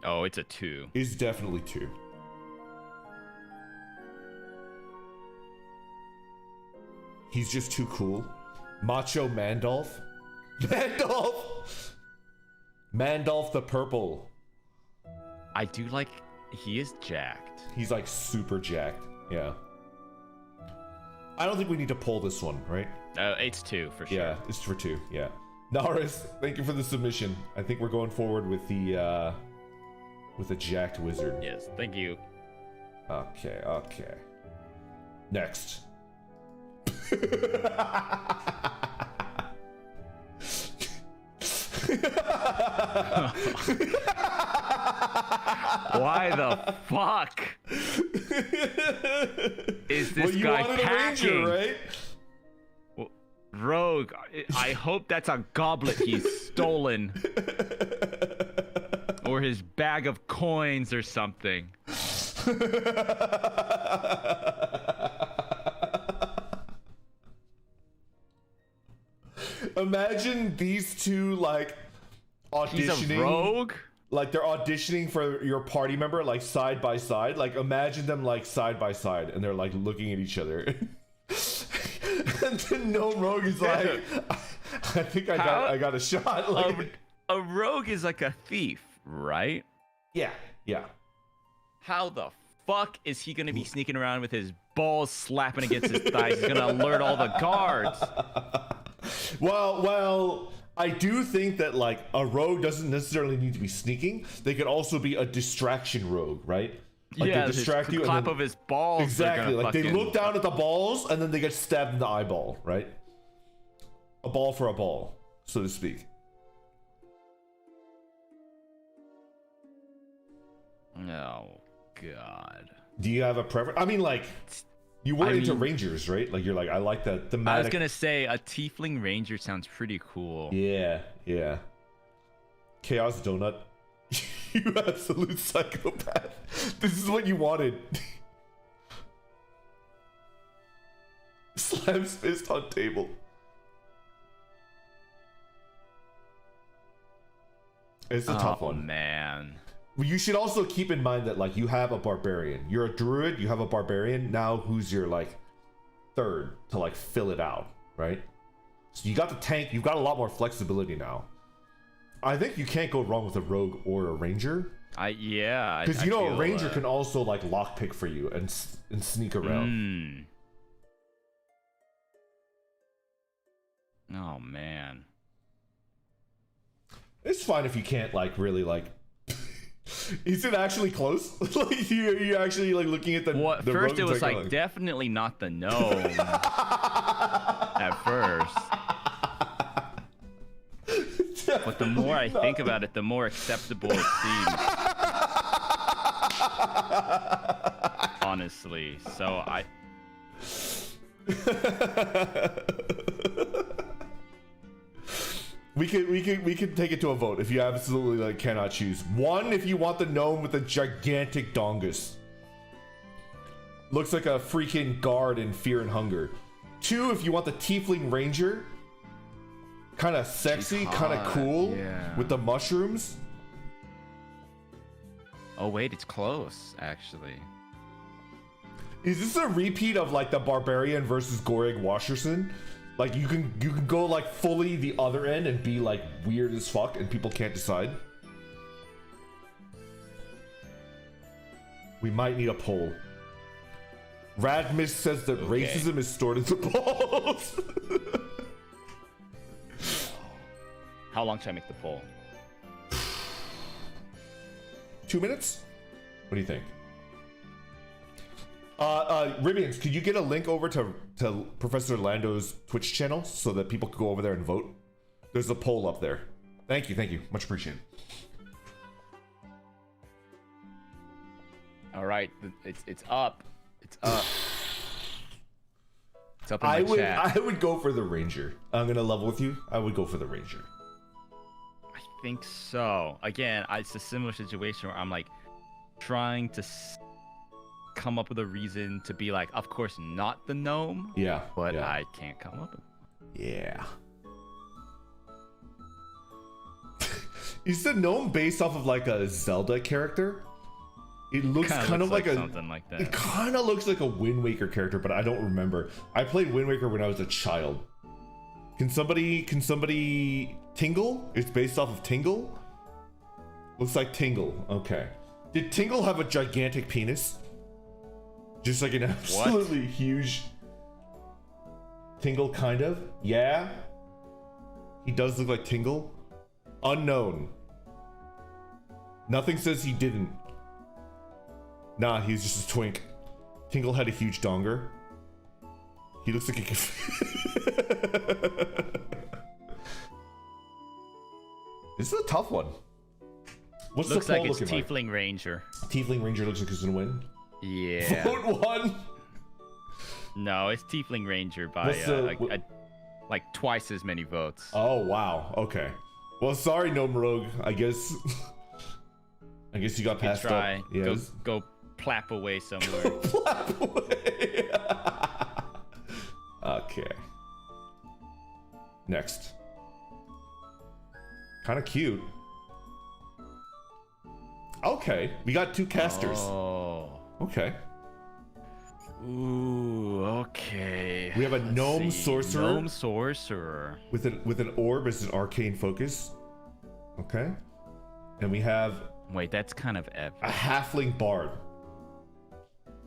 Oh, it's a 2. It's definitely 2. He's just too cool. Macho Mandolf. Mandolf the purple. I do like, he is jacked. He's like super jacked. Yeah. I don't think we need to pull this one, right? It's 2 for sure. Yeah, it's for 2. Yeah. Naris, thank you for the submission. I think we're going forward with the jacked wizard. Yes, thank you. Okay. Next. Why the fuck is this guy packing? A ranger, right? Well, rogue. I hope that's a goblet he's stolen, or his bag of coins or something. Imagine these two like auditioning. He's a rogue? Like they're auditioning for your party member, like side by side. Like imagine them like side by side, and they're like looking at each other. And then no rogue is like, I think I got a shot. Like a rogue is like a thief, right? Yeah. How the fuck is he gonna be sneaking around with his balls slapping against his thighs? He's gonna alert all the guards. Well, I do think that like a rogue doesn't necessarily need to be sneaking. They could also be a distraction rogue, right? Like yeah, they distract you. Clap and then, of his balls. Exactly. Like they look down at the balls and then they get stabbed in the eyeball, right? A ball for a ball, so to speak. Oh God. Do you have a preference? I mean, like, you were into rangers, right? Like, you're like, I like that thematic. I was gonna say a tiefling ranger sounds pretty cool. Yeah. Chaos Donut. You absolute psychopath. This is what you wanted. Slams fist on table. It's a tough one. Oh man. You should also keep in mind that like you have a barbarian. You're a druid, you have a barbarian. Now who's your like third to like fill it out, right? So you got the tank, you've got a lot more flexibility now. I think you can't go wrong with a rogue or a ranger. Because you know a ranger can also like lockpick for you and sneak around. Oh man. It's fine if you can't like really like. Is it actually close? Like you actually like looking at the first it was like definitely not the gnome at first. But the more I think about it, the more acceptable it seems. Honestly, so I. We could take it to a vote if you absolutely like cannot choose. 1 if you want the gnome with the gigantic dongus. Looks like a freaking guard in Fear and Hunger. 2, if you want the Tiefling Ranger. Kind of sexy, kind of cool. Yeah. With the mushrooms. Oh, wait, it's close, actually. Is this a repeat of like the Barbarian versus Goreg Washerson? Like you can go like fully the other end and be like weird as fuck and people can't decide? We might need a poll. Radmis says that racism is stored in the balls. How long should I make the poll? 2 minutes? What do you think? Ribians, could you get a link over to Professor Lando's Twitch channel so that people could go over there and vote? There's a poll up there. Thank you. Much appreciated. All right, it's up. It's up. It's up in the chat. I would go for the Ranger. I'm gonna level with you. I would go for the Ranger. I think so. Again, it's a similar situation where I'm like trying to come up with a reason to be like, of course, not the gnome. Yeah. But yeah. I can't come up with Yeah. Is the gnome based off of like a Zelda character? It looks kind of like something like that. It kind of looks like a Wind Waker character, but I don't remember. I played Wind Waker when I was a child. Can somebody Tingle? It's based off of Tingle? Looks like Tingle. Okay. Did Tingle have a gigantic penis? Just like an absolutely huge Tingle, kind of? Yeah. He does look like Tingle. Unknown. Nothing says he didn't. Nah, he's just a twink. Tingle had a huge donger. He looks like he could... This is a tough one. What's looks the poll like it's looking Tiefling Ranger. Tiefling Ranger looks like he's gonna win. Yeah. Vote 1. No, it's Tiefling Ranger by like twice as many votes. Oh wow. Okay. Well, sorry, Gnome Rogue. I guess you got passed up. Yeah. Go plap away somewhere. Plap away. Okay. Next. Kind of cute. Okay, we got 2 casters. Oh. Okay. Ooh, okay. We have a gnome sorcerer. Gnome sorcerer. With an orb as an arcane focus. Okay. And we have... Wait, that's kind of epic. A halfling bard.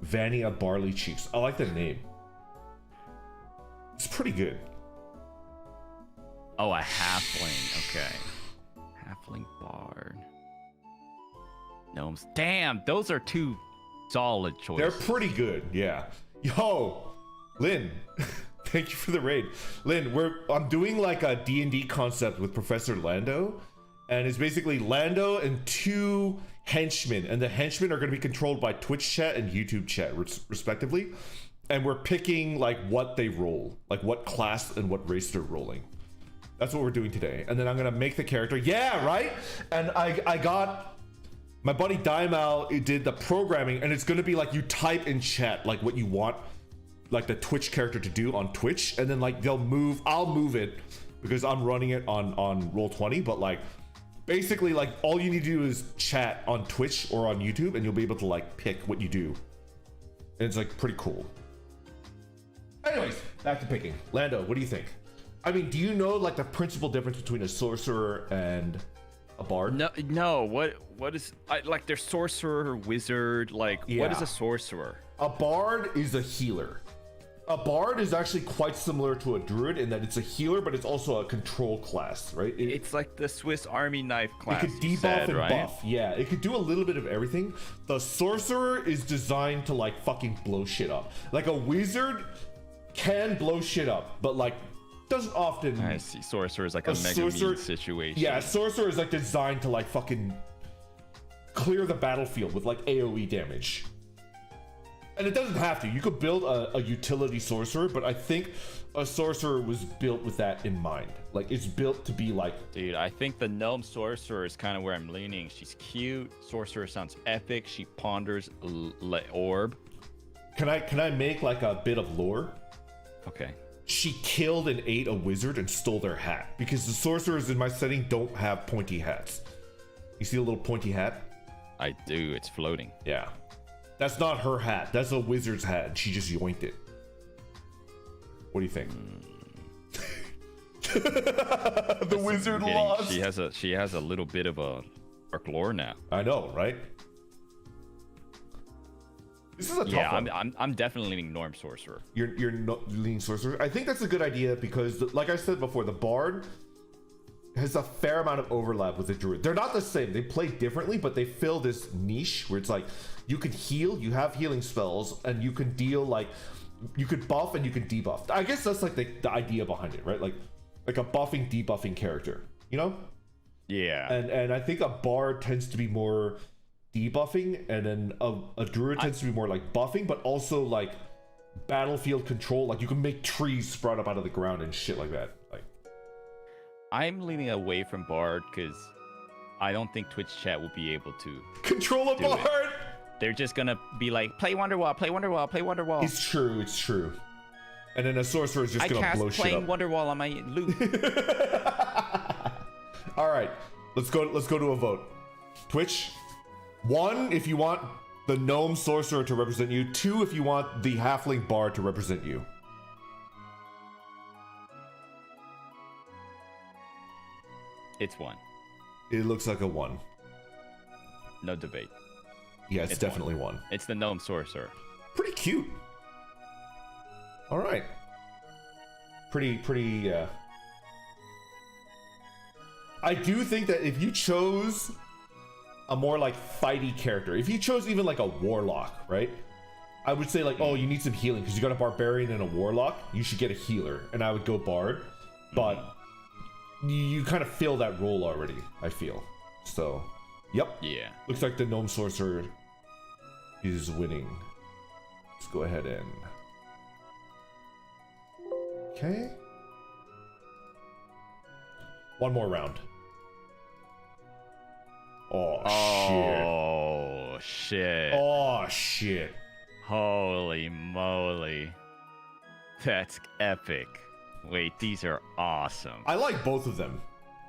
Vania Barley Cheeks. I like the name. It's pretty good. Oh, a halfling. Okay. Halfling bard. Gnomes. Damn, those are 2 solid choices. They're pretty good, yeah. Yo, Lynn, thank you for the raid. Lynn, I'm doing like a D&D concept with Professor Lando, and it's basically Lando and 2 henchmen, and the henchmen are going to be controlled by Twitch chat and YouTube chat, respectively. And we're picking like what they roll, like what class and what race they're rolling. That's what we're doing today. And then I'm going to make the character. Yeah, right? And I got... My buddy Daimal did the programming, and it's gonna be like you type in chat like what you want like the Twitch character to do on Twitch, and then like I'll move it because I'm running it on Roll20, but like basically like all you need to do is chat on Twitch or on YouTube and you'll be able to like pick what you do. And it's like pretty cool. Anyways, back to picking. Lando, what do you think? I mean, do you know like the principal difference between a sorcerer and a bard? No. What is like their sorcerer, wizard? Like what is a sorcerer? A bard is a healer. A bard is actually quite similar to a druid in that it's a healer, but it's also a control class, right? It's like the Swiss Army knife class. It could debuff and buff. Yeah, it could do a little bit of everything. The sorcerer is designed to like fucking blow shit up. Like a wizard can blow shit up, but like doesn't often. I see. Sorcerer is like a mega mean situation. Yeah, sorcerer is like designed to like fucking clear the battlefield with like AoE damage. And it doesn't have to. You could build a utility sorcerer, but I think a sorcerer was built with that in mind. Like it's built to be like... Dude, I think the gnome sorcerer is kind of where I'm leaning. She's cute. Sorcerer sounds epic. She ponders orb. Can I make like a bit of lore? Okay. She killed and ate a wizard and stole their hat, because the sorcerers in my setting don't have pointy hats. You see a little pointy hat? I do. It's floating. Yeah. That's not her hat. That's a wizard's hat, and she just yoinked it. What do you think? The wizard lost. She has a little bit of a dark lore now. I know, right? This is a tough one. I'm definitely leaning Norm Sorcerer. You're leaning Sorcerer? I think that's a good idea because, like I said before, the Bard has a fair amount of overlap with the Druid. They're not the same. They play differently, but they fill this niche where it's like you can heal, you have healing spells, and you can deal like you could buff and you can debuff. I guess that's like the idea behind it, right? Like a buffing, debuffing character, you know? Yeah. And I think a Bard tends to be more debuffing, and then a Druid tends to be more like buffing, but also like battlefield control. Like you can make trees sprout up out of the ground and shit like that. Like I'm leaning away from Bard because I don't think Twitch chat will be able to control a Bard. They're just gonna be like, play Wonderwall, play Wonderwall, play Wonderwall. It's true. And then a sorcerer is just gonna blow shit up. I cast playing Wonderwall on my loot. All right, let's go to a vote. Twitch, 1 if you want the gnome sorcerer to represent you, 2 if you want the halfling bard to represent you. It's 1. It looks like a 1. No debate. Yeah, it's definitely 1. It's the gnome sorcerer. Pretty cute. All right. Pretty. I do think that if you chose a more like fighty character, if you chose even like a warlock, right? I would say like, oh, you need some healing because you got a barbarian and a warlock. You should get a healer, and I would go bard. But you kind of fill that role already, I feel. So, yep. Yeah. Looks like the gnome sorcerer is winning. Let's go ahead and... Okay. One more round. Oh, shit. Oh, shit. Holy moly. That's epic. Wait, these are awesome. I like both of them.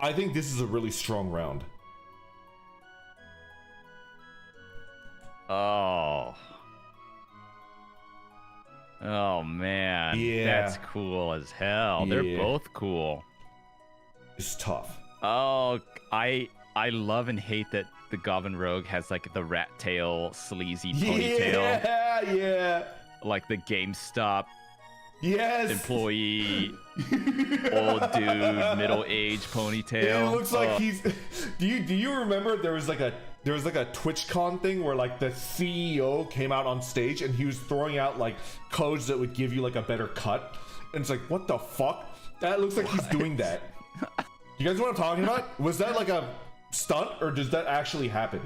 I think this is a really strong round. Oh man. Yeah. That's cool as hell. Yeah. They're both cool. It's tough. Oh, I love and hate that the Goblin Rogue has like the rat tail sleazy ponytail. Yeah. Like the GameStop employee, old dude, middle-aged ponytail. It looks like he's. Do you remember there was like a TwitchCon thing where like the CEO came out on stage and he was throwing out like codes that would give you like a better cut, and it's like, what the fuck? That looks like he's doing that. You guys know what I'm talking about? Was that like a stunt or does that actually happen?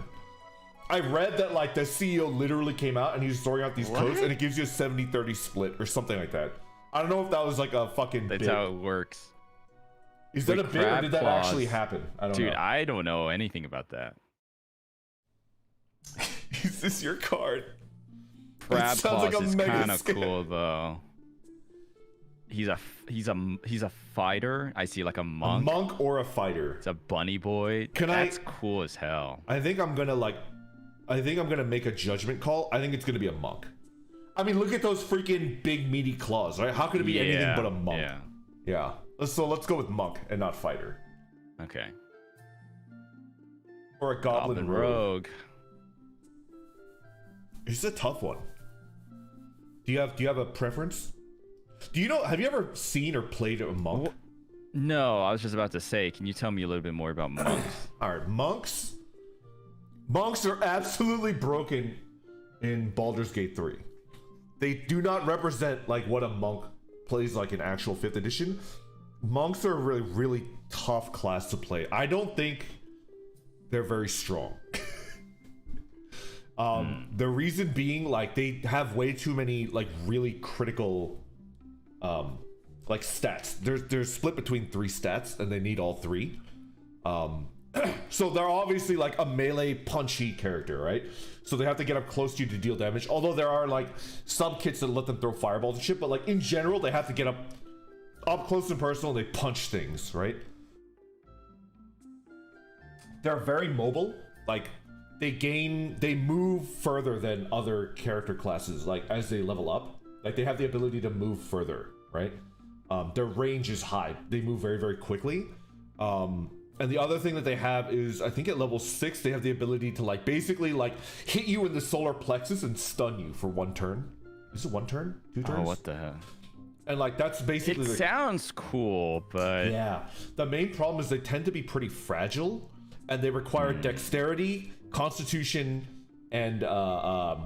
I read that like the CEO literally came out and he was throwing out these codes and it gives you a 70-30 split or something like that. I don't know if that was like a fucking That's bit. how it works. Is that a bit or did that actually happen? I don't know. Dude, I don't know anything about that. Is this your card? Crab Claws is kind of cool though. He's a fighter. I see like a monk. A monk or a fighter. It's a bunny boy. That's cool as hell. I think I'm gonna make a judgment call. I think it's gonna be a monk. I mean, look at those freaking big meaty claws, right? How could it be anything but a monk? Yeah. So let's go with monk and not fighter. Okay. Or a goblin rogue. It's a tough one. Do you have a preference? Have you ever seen or played a monk? No, I was just about to say, can you tell me a little bit more about monks? All right, monks are absolutely broken in Baldur's Gate 3. They do not represent like what a monk plays like in actual 5th edition. Monks are a really, really tough class to play. I don't think they're very strong. The reason being, like, they have way too many like really critical like stats. They're split between 3 stats and they need all 3. So they're obviously like a melee punchy character, right? So they have to get up close to you to deal damage. Although there are like some kits that let them throw fireballs and shit, but like in general, they have to get up close and personal. And they punch things, right? They're very mobile. Like they move further than other character classes. Like as they level up, like they have the ability to move further, right? Their range is high. They move very, very quickly. And the other thing that they have is, I think at level 6, they have the ability to like basically like hit you in the solar plexus and stun you for 1 turn. Is it 1 turn? 2 turns? Oh, what the hell? And like that's basically. It sounds cool, but yeah. The main problem is they tend to be pretty fragile, and they require dexterity, constitution, and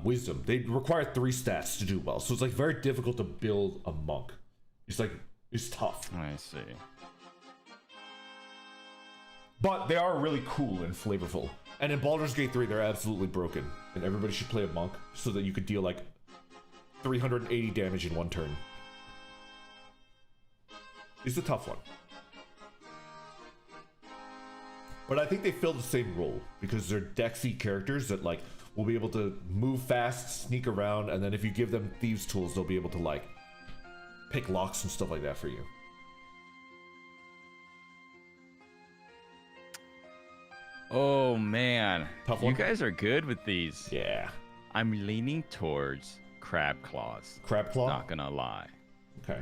wisdom. They require 3 stats to do well, so it's like very difficult to build a monk. It's tough. I see. But they are really cool and flavorful. And in Baldur's Gate 3, they're absolutely broken. And everybody should play a monk so that you could deal like 380 damage in 1 turn. It's a tough one. But I think they fill the same role because they're dexy characters that like will be able to move fast, sneak around, and then if you give them thieves tools, they'll be able to like pick locks and stuff like that for you. Oh man, Tough you one? guys are good with these. Yeah. I'm leaning towards crab claws. Crab claw? Not gonna lie. Okay.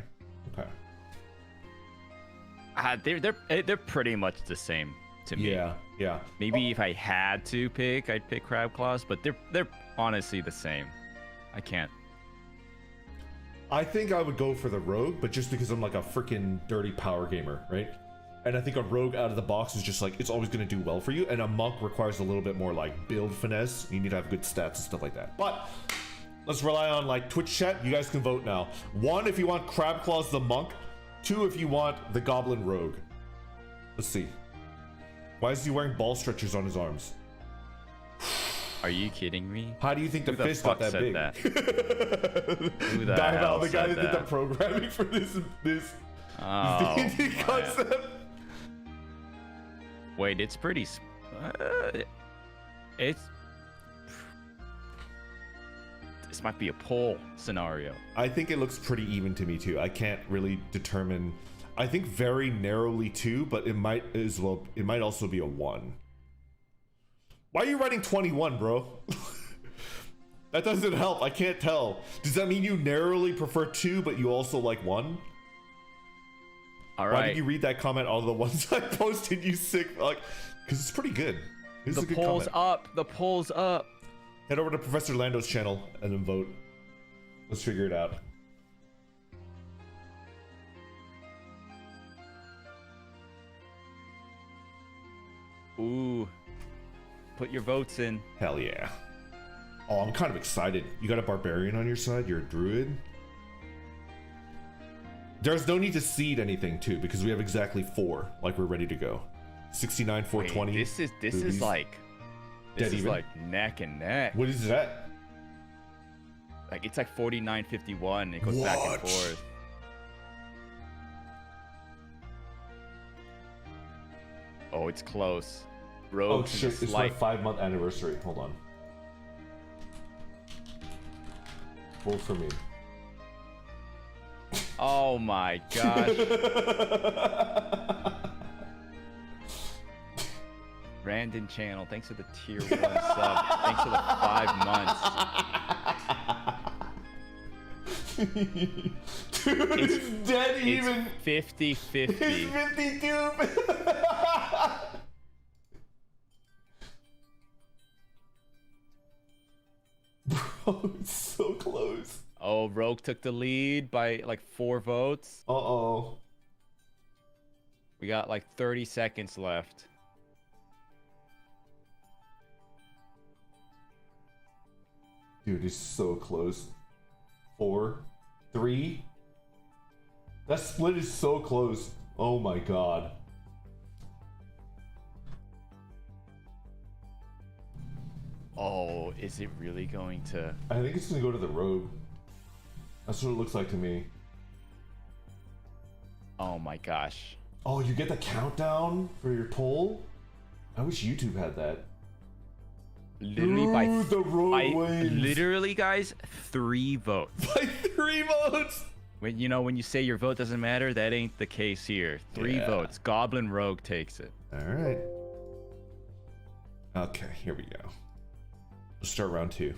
They're pretty much the same to me. Yeah. Maybe if I had to pick, I'd pick crab claws, but they're honestly the same. I can't. I think I would go for the rogue, but just because I'm like a freaking dirty power gamer, right? And I think a rogue out of the box is just like, it's always going to do well for you. And a monk requires a little bit more like build finesse. You need to have good stats and stuff like that. But let's rely on like Twitch chat. You guys can vote now. 1, if you want Crab Claws the monk. 2, if you want the goblin rogue. Let's see. Why is he wearing ball stretchers on his arms? Are you kidding me? How do you think the fist got that big? Who the hell the guy said that did the programming for this D&D concept. Wait, it's pretty. This might be a poll scenario. I think it looks pretty even to me too. I can't really determine. I think very narrowly 2, but it might also be a 1. Why are you writing 21, bro? That doesn't help. I can't tell. Does that mean you narrowly prefer 2, but you also like 1? All right. Why did you read that comment all the ones I posted, you sick? Like, because it's pretty good. It's a good poll's comment. up. The poll's up. Head over to Professor Lando's channel and then vote. Let's figure it out. Ooh. Put your votes in. Hell yeah. Oh, I'm kind of excited. You got a barbarian on your side? You're a druid? There's no need to seed anything too, because we have exactly 4. Like we're ready to go. 69, 420. Wait, this is like neck and neck. What is that? Like it's like 49-51. It goes back and forth. Oh, it's close. Rogue. Oh shit! It's my 5-month anniversary. Hold on. Vote for me. Oh my gosh. Brandon Channel, thanks for the tier 1 sub. Thanks for the 5 months. Dude, it's dead even. 50-50. It's 52. Bro, it's so close. Oh, Rogue took the lead by like 4 votes. Uh-oh. We got like 30 seconds left. Dude, it's so close. 4, 3. That split is so close. Oh my god. Oh, is it really going to? I think it's gonna go to the rogue. That's what it looks like to me. Oh my gosh. Oh, you get the countdown for your poll? I wish YouTube had that. Literally the road wins. Literally, guys, 3 votes. By 3 votes. When you say your vote doesn't matter, that ain't the case here. 3 votes. Goblin Rogue takes it. All right. Okay, here we go. Let's start round 2.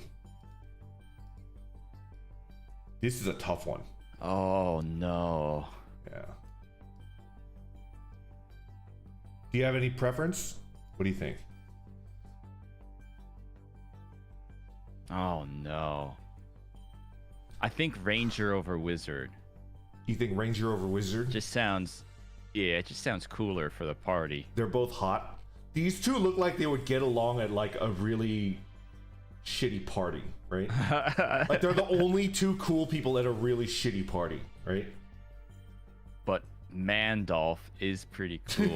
This is a tough one. Oh no. Yeah. Do you have any preference? What do you think? Oh no. I think Ranger over Wizard. You think Ranger over Wizard? It just sounds cooler for the party. They're both hot. These two look like they would get along at like a really shitty party, right? Like they're the only 2 cool people at a really shitty party, right? But Mandolph is pretty cool.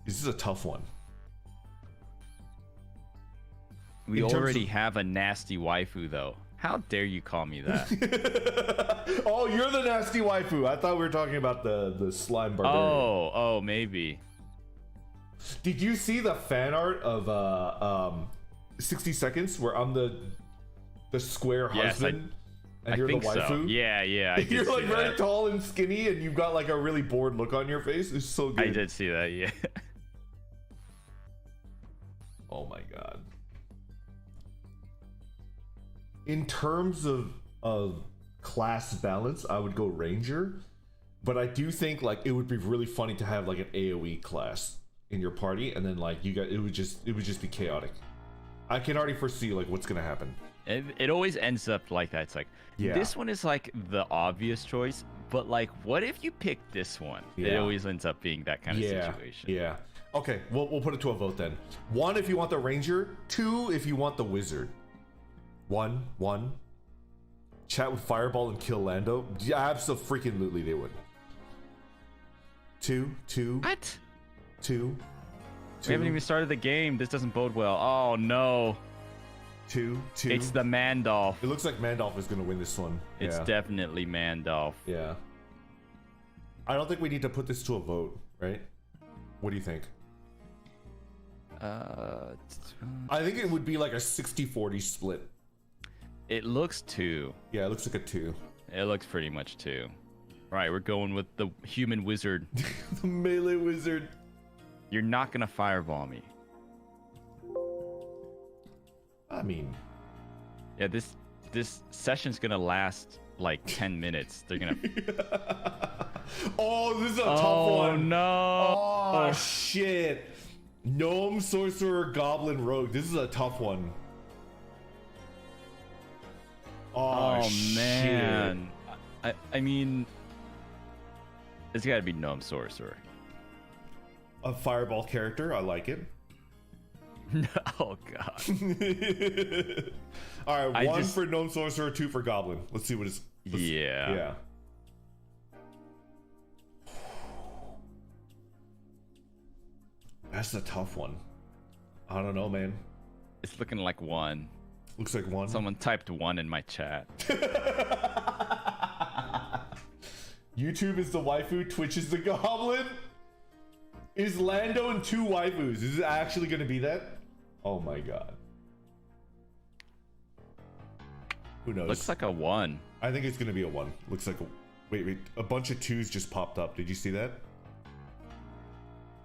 This is a tough one. We already have a nasty waifu, though. How dare you call me that? Oh, you're the nasty waifu. I thought we were talking about the slime barbarian. Oh, maybe. Did you see the fan art of 60 Seconds where I'm the square husband and you're the waifu? So. Yeah. You're like very tall and skinny and you've got like a really bored look on your face. It's so good. I did see that, yeah. Oh my god. In terms of class balance, I would go Ranger, but I do think like it would be really funny to have like an AoE class in your party, and then like you got it would just be chaotic. I can already foresee like what's gonna happen. It always ends up like that. It's like this one is like the obvious choice, but like what if you pick this one? It always ends up being that kind of situation. Yeah. Okay, we'll put it to a vote then. 1 if you want the Ranger, 2 if you want the Wizard. 1. Chat with Fireball and kill Lando. Yeah, absolutely they would. 2. What? 2. We haven't even started the game. This doesn't bode well. Oh no. 2. It's the Mandolph. It looks like Mandolph is gonna win this one. It's definitely Mandolph. Yeah. I don't think we need to put this to a vote, right? What do you think? I think it would be like a 60-40 split. It looks 2. Yeah, it looks like a 2. It looks pretty much 2. Right, we're going with the human wizard. The melee wizard. You're not gonna fireball me. I mean, yeah, this session's gonna last like 10 minutes. They're gonna. Oh, this is a tough one. Oh no! Oh shit! Gnome, sorcerer, goblin, rogue. This is a tough one. Oh man! I mean, it's gotta be gnome sorcerer. A fireball character. I like it. Oh god. All right, 1 for gnome sorcerer, 2 for goblin. Let's see what it's. Yeah. That's a tough one. I don't know, man. It's looking like 1. Looks like 1. Someone typed 1 in my chat. YouTube is the waifu, Twitch is the goblin. Is Lando and 2 waifus? Is it actually going to be that? Oh my god. Who knows? Looks like a 1. I think it's going to be a 1. Looks like a... Wait. A bunch of 2s just popped up. Did you see that?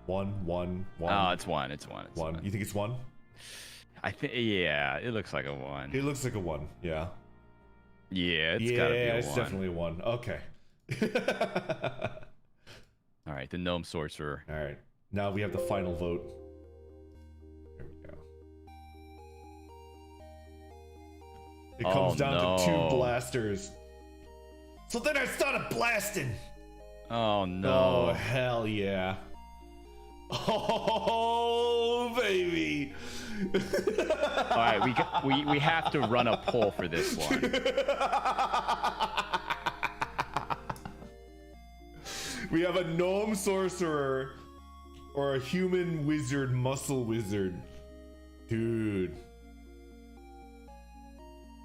1. Oh, it's 1. It's 1. It's 1. You think it's 1? I think, yeah, it looks like a 1. It looks like a 1, yeah. Yeah, it's gotta be a 1. It's definitely a 1. Okay. All right, the gnome sorcerer. All right, now we have the final vote. There we go. It comes down to 2 blasters. So then I started blasting. Oh no! Oh hell yeah! Oh baby! All right, we have to run a poll for this one. We have a gnome sorcerer or a human wizard, muscle wizard. Dude.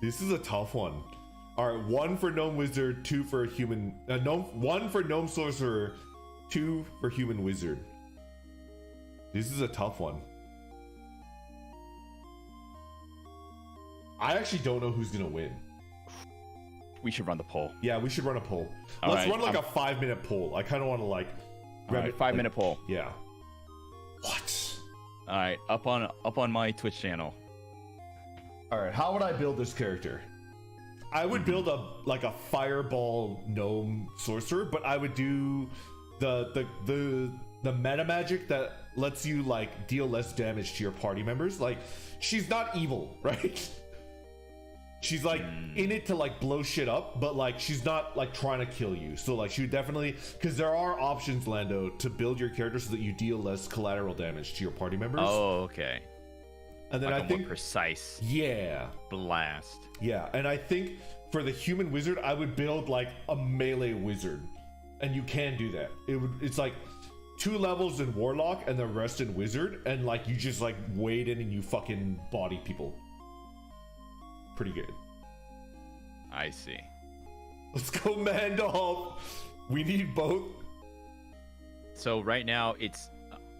This is a tough one. All right, 1 for gnome wizard, 2 for human. 1 for gnome sorcerer, 2 for human wizard. This is a tough one. I actually don't know who's gonna win. We should run the poll. Yeah, we should run a poll. All Let's right, run like a 5-minute poll. I kind of want to like. All right, 5-minute poll. Yeah. What? All right, up on my Twitch channel. All right, how would I build this character? I would build a fireball gnome sorcerer, but I would do the meta magic that lets you like deal less damage to your party members. Like, she's not evil, right? She's like in it to like blow shit up, but like she's not like trying to kill you. So like she would definitely, because there are options, Lando, to build your character so that you deal less collateral damage to your party members. Oh, okay. And then like I a think more precise. Yeah. Blast. Yeah, and I think for the human wizard, I would build like a melee wizard, and you can do that. It's like 2 levels in warlock and the rest in wizard, and like you just like wade in and you fucking body people. Pretty good. I see. Let's go, Mandolf. We need both. So right now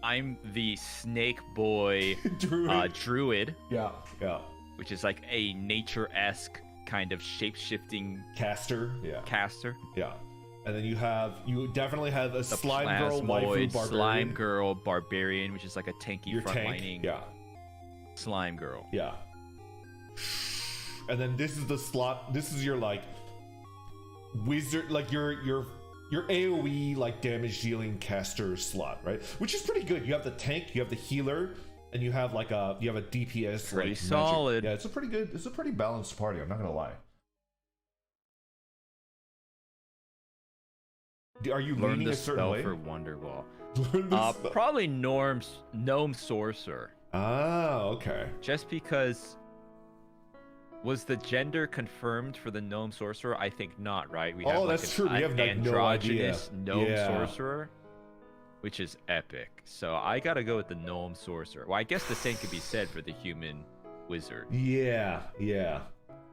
I'm the snake boy druid. Yeah. Which is like a nature-esque kind of shape-shifting caster. Yeah. And then you definitely have a slime girl waifu barbarian. Slime girl barbarian, which is like a tanky frontlining. Yeah. Slime girl. Yeah. And then this is the slot. This is your like wizard, like your AOE like damage dealing caster slot, right? Which is pretty good. You have the tank, you have the healer, and you have like a DPS. Pretty like, solid. Magic. Yeah, it's a pretty balanced party. I'm not gonna lie. Are you learn leaning the a certain spell way? for Wonderwall? Probably gnome sorcerer. Ah, okay. Just because. Was the gender confirmed for the gnome sorcerer? I think not, right? We have that's true. We have like androgynous no idea. gnome sorcerer, which is epic. So I gotta go with the gnome sorcerer. Well, I guess the same could be said for the human wizard. Yeah.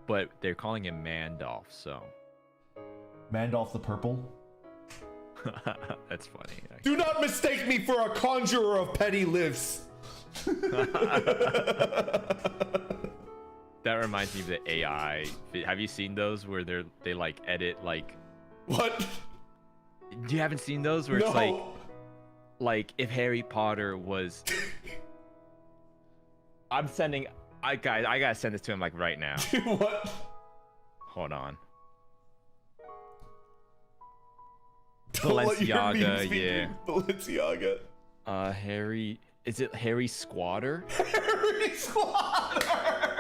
But they're calling him Mandolf, so. Mandolf the purple? That's funny. Do not mistake me for a conjurer of petty lifts. That reminds me of the AI. Have you seen those where they like edit like? What? You haven't seen those where it's like if Harry Potter was. I gotta send this to him like right now. What? Hold on. Balenciaga, yeah. Balenciaga. Harry. Is it Harry Squatter? Harry Squatter!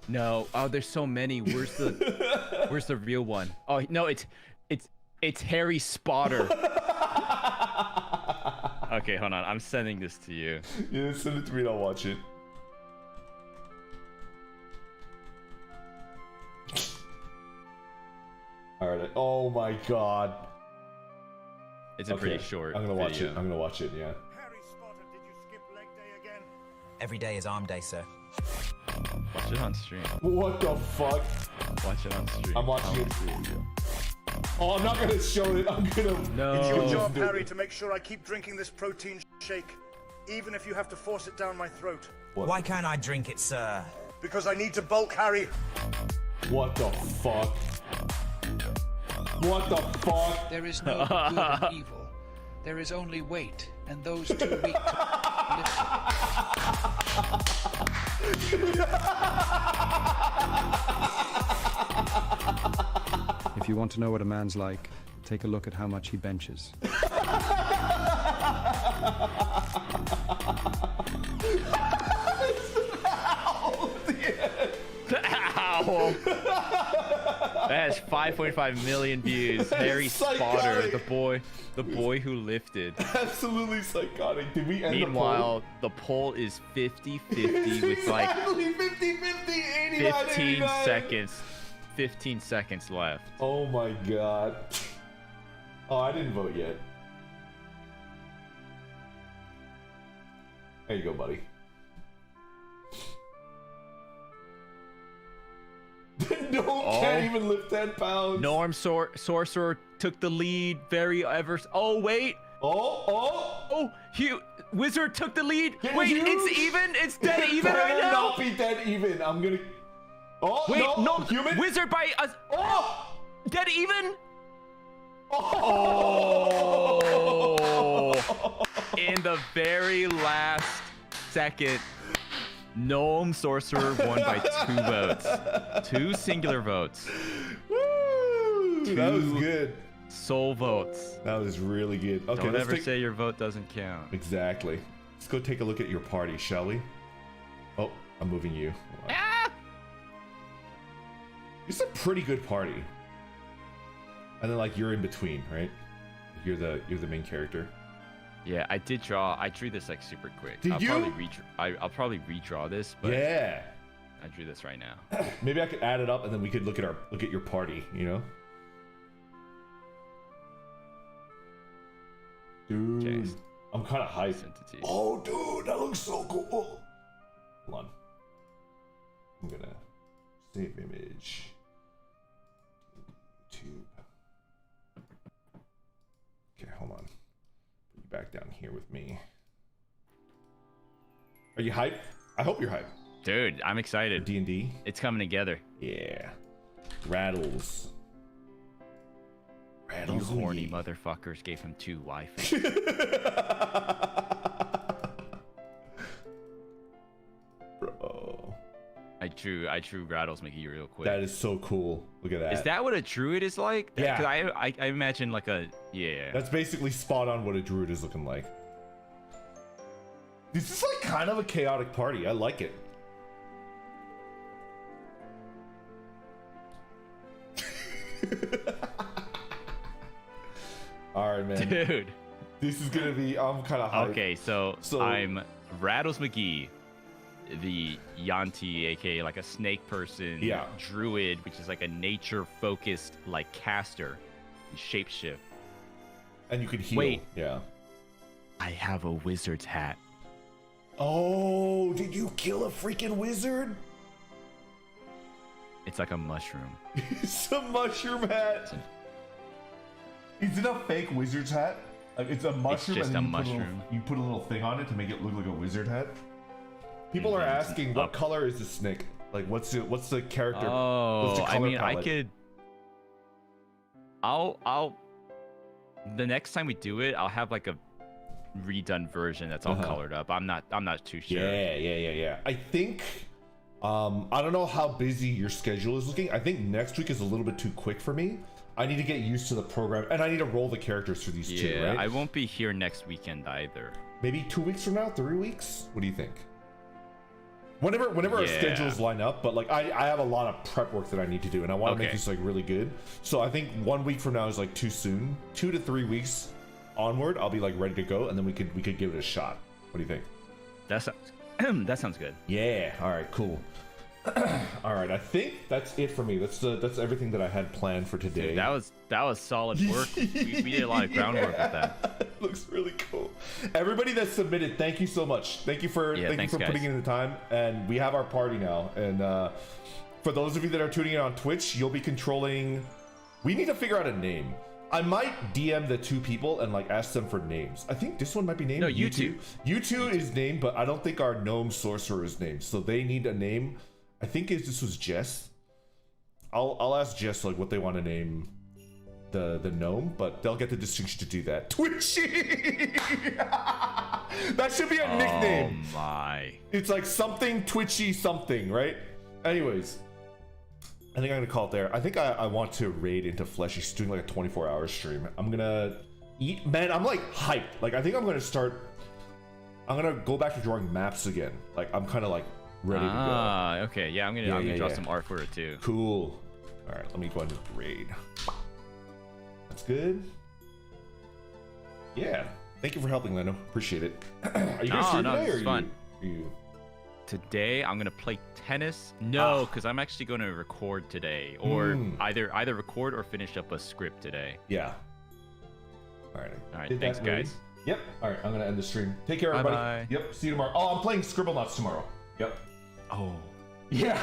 No. Oh, there's so many. Where's the real one? Oh no, it's Harry Spotter. Okay, hold on. I'm sending this to you. Yeah, send it to me and I'll watch it. Alright. Oh my god. It's a pretty short. I'm gonna watch video. it. I'm gonna watch it, yeah. Harry Spotter, did you skip leg day again? Every day is arm day, sir. Watch it on stream. What the fuck? Watch it on stream. I'm watching it. Oh, I'm not gonna show it. I'm gonna. No. It's your job, Harry, to make sure I keep drinking this protein shake, even if you have to force it down my throat. What? Why can't I drink it, sir? Because I need to bulk, Harry. What the fuck? What the fuck? There is no good and evil. There is only weight, and those too weak to lift it. If you want to know what a man's like, take a look at how much he benches. Ow! That has 5.5 million views. Harry Spotter, the boy who lifted. Absolutely psychotic. Did we end Meanwhile, the poll is 50-50 with like 15 seconds. 15 seconds left. Oh my god. Oh, I didn't vote yet. There you go, buddy. even lift 10 pounds. Norm Sorcerer took the lead. Oh wait. Oh. Wizard took the lead. It Wait, is huge. it's even. It's dead even It right better now. not be dead even. I'm gonna. Oh Wait, no, human. Wizard by us. Oh. Dead even. Oh. In the very last second, Gnome Sorcerer won by 2 votes. 2 singular votes. Woo! That was good. Sole votes. That was really good. Okay, Don't let's ever say your vote doesn't count. Exactly. Let's go take a look at your party, shall we? Oh, I'm moving you. Ah! It's a pretty good party. And then like you're in between, right? You're the main character. Yeah, I drew this like super quick. Did you? I'll probably redraw this, but Yeah. I drew this right now. Maybe I could add it up and then we could look at your party, you know? Dude, Okay. I'm kind of hyped. Sent it to you. Oh, dude, that looks so cool. Hold on. I'm gonna save image. YouTube. Okay, hold on. Put you back down here with me. Are you hyped? I hope you're hyped. Dude, I'm excited. D&D? It's coming together. Yeah. Rattles. You Rattles. horny motherfuckers gave him 2 wife. Bro. I drew Rattles McGee real quick. That is so cool. Look at that. Is that what a druid is like? Yeah. 'Cause I imagine like a That's basically spot on what a druid is looking like. This is like kind of a chaotic party. I like it. All right, man. Dude. This is gonna be. I'm kind of hyped. Okay, so I'm Rattles McGee, the Yanti, aka like a snake person. Yeah. Druid, which is like a nature-focused like caster, shapeshift. And you can heal. Wait. Yeah. I have a wizard's hat. Oh, did you kill a freaking wizard? It's like a mushroom. It's a mushroom hat. Is it a fake wizard's hat? Like it's a mushroom. just and then a mushroom. You put a little thing on it to make it look like a wizard hat. People are asking, what color is the snake? Like, what's the character? What's the Oh, I color mean, I palette? could. I'll. The next time we do it, I'll have like a redone version that's all colored up. I'm not too sure. Yeah. I think. I don't know how busy your schedule is looking. I think next week is a little bit too quick for me. I need to get used to the program, and I need to roll the characters for these two, right? I won't be here next weekend either. Maybe 2 weeks from now, 3 weeks. What do you think? Whenever our schedules line up, but like I have a lot of prep work that I need to do, and I want to make this like really good. So I think 1 week from now is like too soon. 2 to 3 weeks onward, I'll be like ready to go, and then we could give it a shot. What do you think? That sounds good. Yeah. All right. Cool. All right. I think that's it for me. That's everything that I had planned for today. Dude, that was solid work. we did a lot of groundwork with that. It looks really cool. Everybody that submitted, thank you so much. Thank you for putting in the time. And we have our party now. And for those of you that are tuning in on Twitch, you'll be controlling. We need to figure out a name. I might DM the 2 people and like ask them for names. I think this one might be named. No, you two. You two is named, but I don't think our gnome sorcerer is named. So they need a name. I think this was Jess. I'll ask Jess like what they want to name the gnome, but they'll get the distinction to do that. Twitchy. That should be a nickname. Oh my. It's like something Twitchy something, right? Anyways. I think I'm gonna call it there. I think I want to raid into Flesh. He's doing like a 24-hour stream. I'm gonna eat. Man, I'm like hyped. Like I think I'm gonna go back to drawing maps again. Like I'm kind of like ready to go. Okay. Yeah, I'm gonna draw some art for it too. Cool. All right, let me go into raid. That's good. Yeah. Thank you for helping, Lando. Appreciate it. Are you gonna stream today, it's or fun. Are you... Today I'm gonna play tennis. No, because I'm actually gonna record today, or either record or finish up a script today. Yeah. All right. Thanks, guys. Yep. All right. I'm gonna end the stream. Take care, everybody. Bye-bye. Yep. See you tomorrow. Oh, I'm playing Scribblenauts tomorrow. Yep. Oh. Yeah.